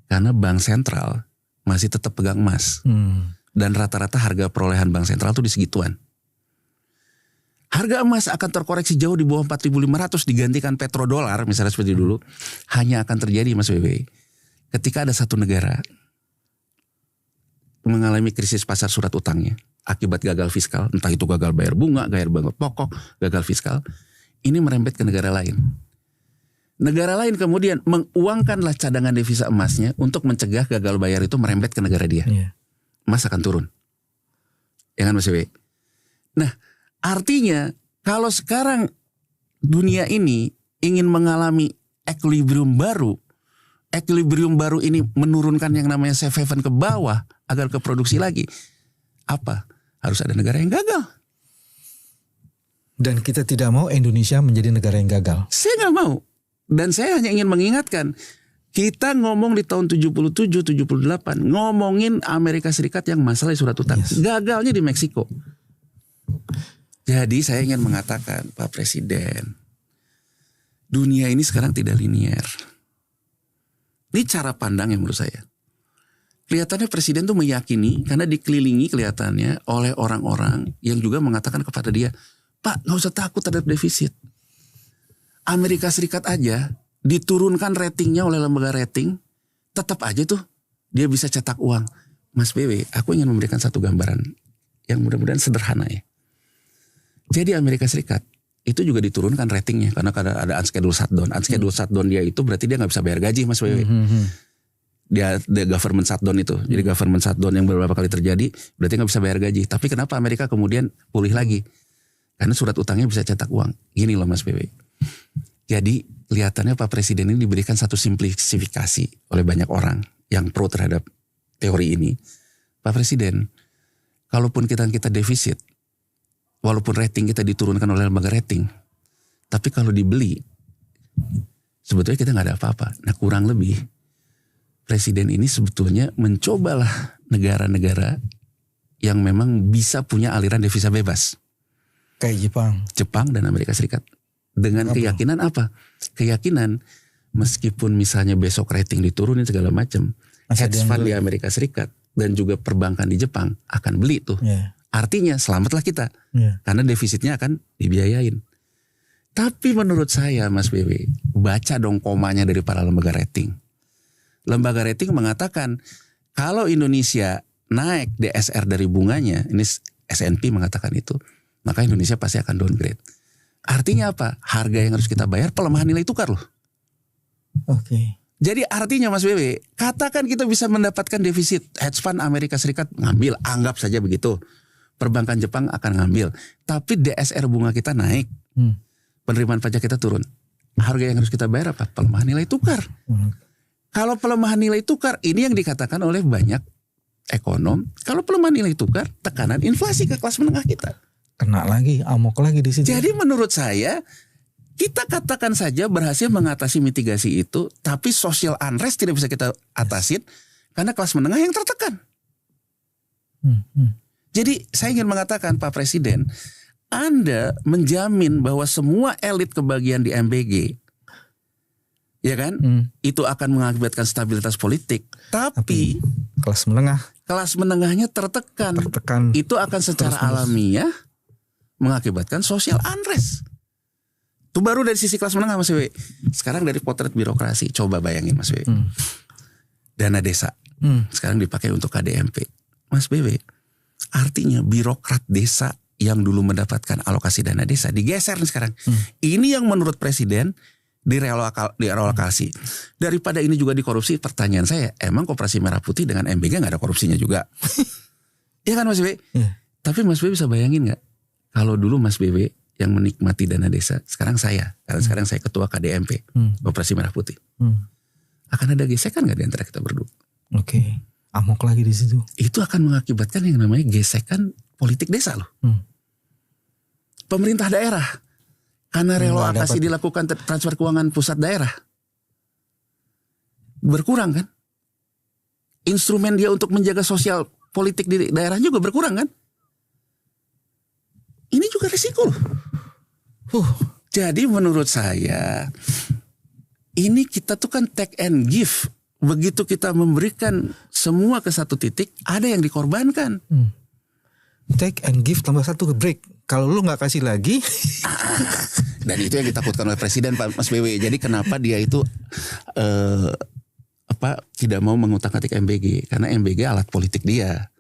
Karena bank sentral masih tetap pegang emas. Dan rata-rata harga perolehan bank sentral itu di segituan. Harga emas akan terkoreksi jauh di bawah 4.500 digantikan petrodolar misalnya seperti dulu. Hanya akan terjadi Mas Wewe ketika ada satu negara mengalami krisis pasar surat utangnya akibat gagal fiskal, entah itu gagal bayar bunga, gagal bayar pokok, gagal fiskal, ini merembet ke negara lain. Negara lain kemudian menguangkanlah cadangan devisa emasnya untuk mencegah gagal bayar itu merembet ke negara dia. Emas akan turun. Ya kan Mas Wewe? Nah, artinya kalau sekarang dunia ini ingin mengalami equilibrium baru ini menurunkan yang namanya safe haven ke bawah agar ke produksi lagi. Apa? Harus ada negara yang gagal. Dan kita tidak mau Indonesia menjadi negara yang gagal. Saya nggak mau. Dan saya hanya ingin mengingatkan, kita ngomong di tahun 77, 78, ngomongin Amerika Serikat yang masalah surat utang. Gagalnya di Meksiko. Jadi saya ingin mengatakan, Pak Presiden, dunia ini sekarang tidak linier. Ini cara pandang yang menurut saya. Kelihatannya Presiden tuh meyakini, karena dikelilingi kelihatannya oleh orang-orang yang juga mengatakan kepada dia, Pak gak usah takut terhadap defisit. Amerika Serikat aja diturunkan ratingnya oleh lembaga rating, tetap aja tuh dia bisa cetak uang. Mas BW, aku ingin memberikan satu gambaran yang mudah-mudahan sederhana ya. Jadi Amerika Serikat itu juga diturunkan ratingnya karena ada unscheduled shutdown. Unscheduled shutdown dia itu berarti dia nggak bisa bayar gaji Mas BW. Dia government shutdown itu. Jadi government shutdown yang beberapa kali terjadi berarti nggak bisa bayar gaji. Tapi kenapa Amerika kemudian pulih lagi? Karena surat utangnya bisa cetak uang. Gini loh Mas BW. Jadi kelihatannya Pak Presiden ini diberikan satu simplifikasi oleh banyak orang yang pro terhadap teori ini. Pak Presiden, kalaupun kita defisit, walaupun rating kita diturunkan oleh lembaga rating, tapi kalau dibeli, sebetulnya kita nggak ada apa-apa. Nah kurang lebih, Presiden ini sebetulnya mencobalah negara-negara yang memang bisa punya aliran devisa bebas. Kayak Jepang dan Amerika Serikat. Dengan keyakinan apa? Keyakinan meskipun misalnya besok rating diturunin segala macam, hedge fund di Amerika Serikat dan juga perbankan di Jepang akan beli tuh. Artinya selamatlah kita. Karena defisitnya akan dibiayain. Tapi menurut saya Mas BW, baca dong komanya dari para lembaga rating. Lembaga rating mengatakan kalau Indonesia naik DSR dari bunganya, ini S&P mengatakan itu, maka Indonesia pasti akan downgrade. Artinya apa? Harga yang harus kita bayar pelemahan nilai tukar loh. Jadi artinya Mas BW, katakan kita bisa mendapatkan defisit, hedge fund Amerika Serikat ngambil, anggap saja begitu. Perbankan Jepang akan ngambil, tapi DSR bunga kita naik, penerimaan pajak kita turun. Harga yang harus kita bayar apa? Pelemahan nilai tukar. Kalau pelemahan nilai tukar, ini yang dikatakan oleh banyak ekonom, kalau pelemahan nilai tukar, tekanan inflasi ke kelas menengah kita. Kena lagi, amok lagi di situ. Jadi menurut saya, kita katakan saja berhasil mengatasi mitigasi itu, tapi social unrest tidak bisa kita atasin karena kelas menengah yang tertekan. Jadi saya ingin mengatakan Pak Presiden, Anda menjamin bahwa semua elit kebagian di MBG, ya kan, itu akan mengakibatkan stabilitas politik, tapi kelas menengahnya tertekan. Itu akan secara alamiah mengakibatkan social unrest. Itu baru dari sisi kelas menengah Mas Wewe. Sekarang dari potret birokrasi. Coba bayangin Mas Wewe. Dana desa. Sekarang dipakai untuk KDMP. Mas Wewe. Artinya birokrat desa yang dulu mendapatkan alokasi dana desa digeser nih sekarang. Ini yang menurut presiden direlokasi. Daripada ini juga dikorupsi, pertanyaan saya, emang Koperasi Merah Putih dengan MBG nggak ada korupsinya juga? Iya kan Mas BW? Tapi Mas BW bisa bayangin nggak? Kalau dulu Mas BW yang menikmati dana desa, sekarang saya, karena sekarang saya ketua KDMP, Koperasi Merah Putih. Akan ada gesekan nggak di antara kita berdua? Oke. Amok lagi di situ. Itu akan mengakibatkan yang namanya gesekan politik desa loh. Pemerintah daerah, karena relokasi dilakukan transfer keuangan pusat daerah, berkurang kan? Instrumen dia untuk menjaga sosial politik di daerah juga berkurang kan? Ini juga risiko loh. Jadi menurut saya, ini kita tuh kan take and give. Begitu kita memberikan semua ke satu titik, ada yang dikorbankan. Take and give tambah satu break. Kalau lu nggak kasih lagi, dan itu yang ditakutkan oleh presiden Pak Mas BW. Jadi kenapa dia itu tidak mau mengutak-atik MBG, karena MBG alat politik dia.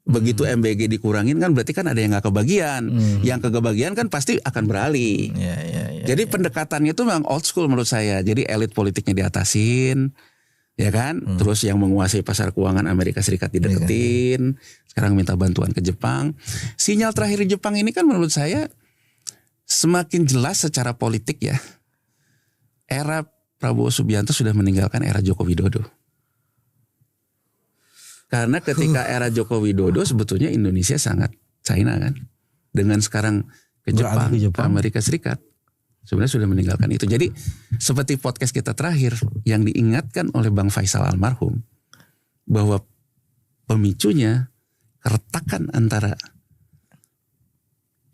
Begitu MBG dikurangin kan berarti kan ada yang nggak kebagian. Yang kebagian kan pasti akan beralih. Jadi pendekatannya itu memang old school menurut saya. Jadi elit politiknya diatasin, ya kan? Terus yang menguasai pasar keuangan Amerika Serikat dideketin. Sekarang minta bantuan ke Jepang. Sinyal terakhir di Jepang ini kan menurut saya semakin jelas secara politik ya. Era Prabowo Subianto sudah meninggalkan era Joko Widodo. Karena ketika era Joko Widodo sebetulnya Indonesia sangat China kan. Dengan sekarang ke Jepang, ke Amerika Serikat. Sebenarnya sudah meninggalkan itu. Jadi seperti podcast kita terakhir yang diingatkan oleh Bang Faisal almarhum. Bahwa pemicunya keretakan antara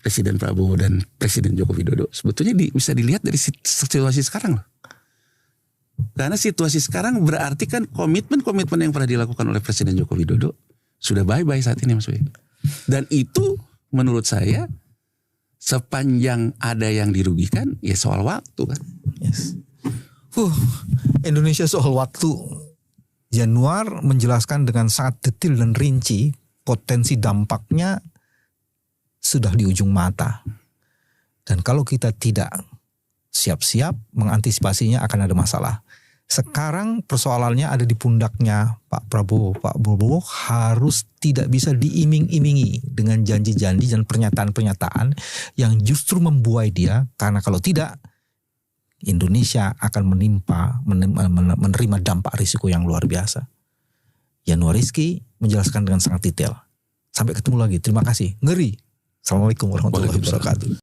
Presiden Prabowo dan Presiden Joko Widodo. Sebetulnya bisa dilihat dari situasi sekarang loh. Karena situasi sekarang berarti kan komitmen-komitmen yang pernah dilakukan oleh Presiden Joko Widodo sudah bye-bye saat ini Mas Wei. Dan itu menurut saya sepanjang ada yang dirugikan ya soal waktu kan. Yes. Indonesia soal waktu. Januar menjelaskan dengan sangat detail dan rinci potensi dampaknya sudah di ujung mata. Dan kalau kita tidak siap-siap mengantisipasinya akan ada masalah. Sekarang persoalannya ada di pundaknya Pak Prabowo. Pak Prabowo harus tidak bisa diiming-imingi dengan janji-janji dan pernyataan-pernyataan yang justru membuai dia. Karena kalau tidak, Indonesia akan menerima dampak risiko yang luar biasa. Yanuar Rizky menjelaskan dengan sangat detail. Sampai ketemu lagi. Terima kasih. Ngeri. Assalamualaikum warahmatullahi wabarakatuh.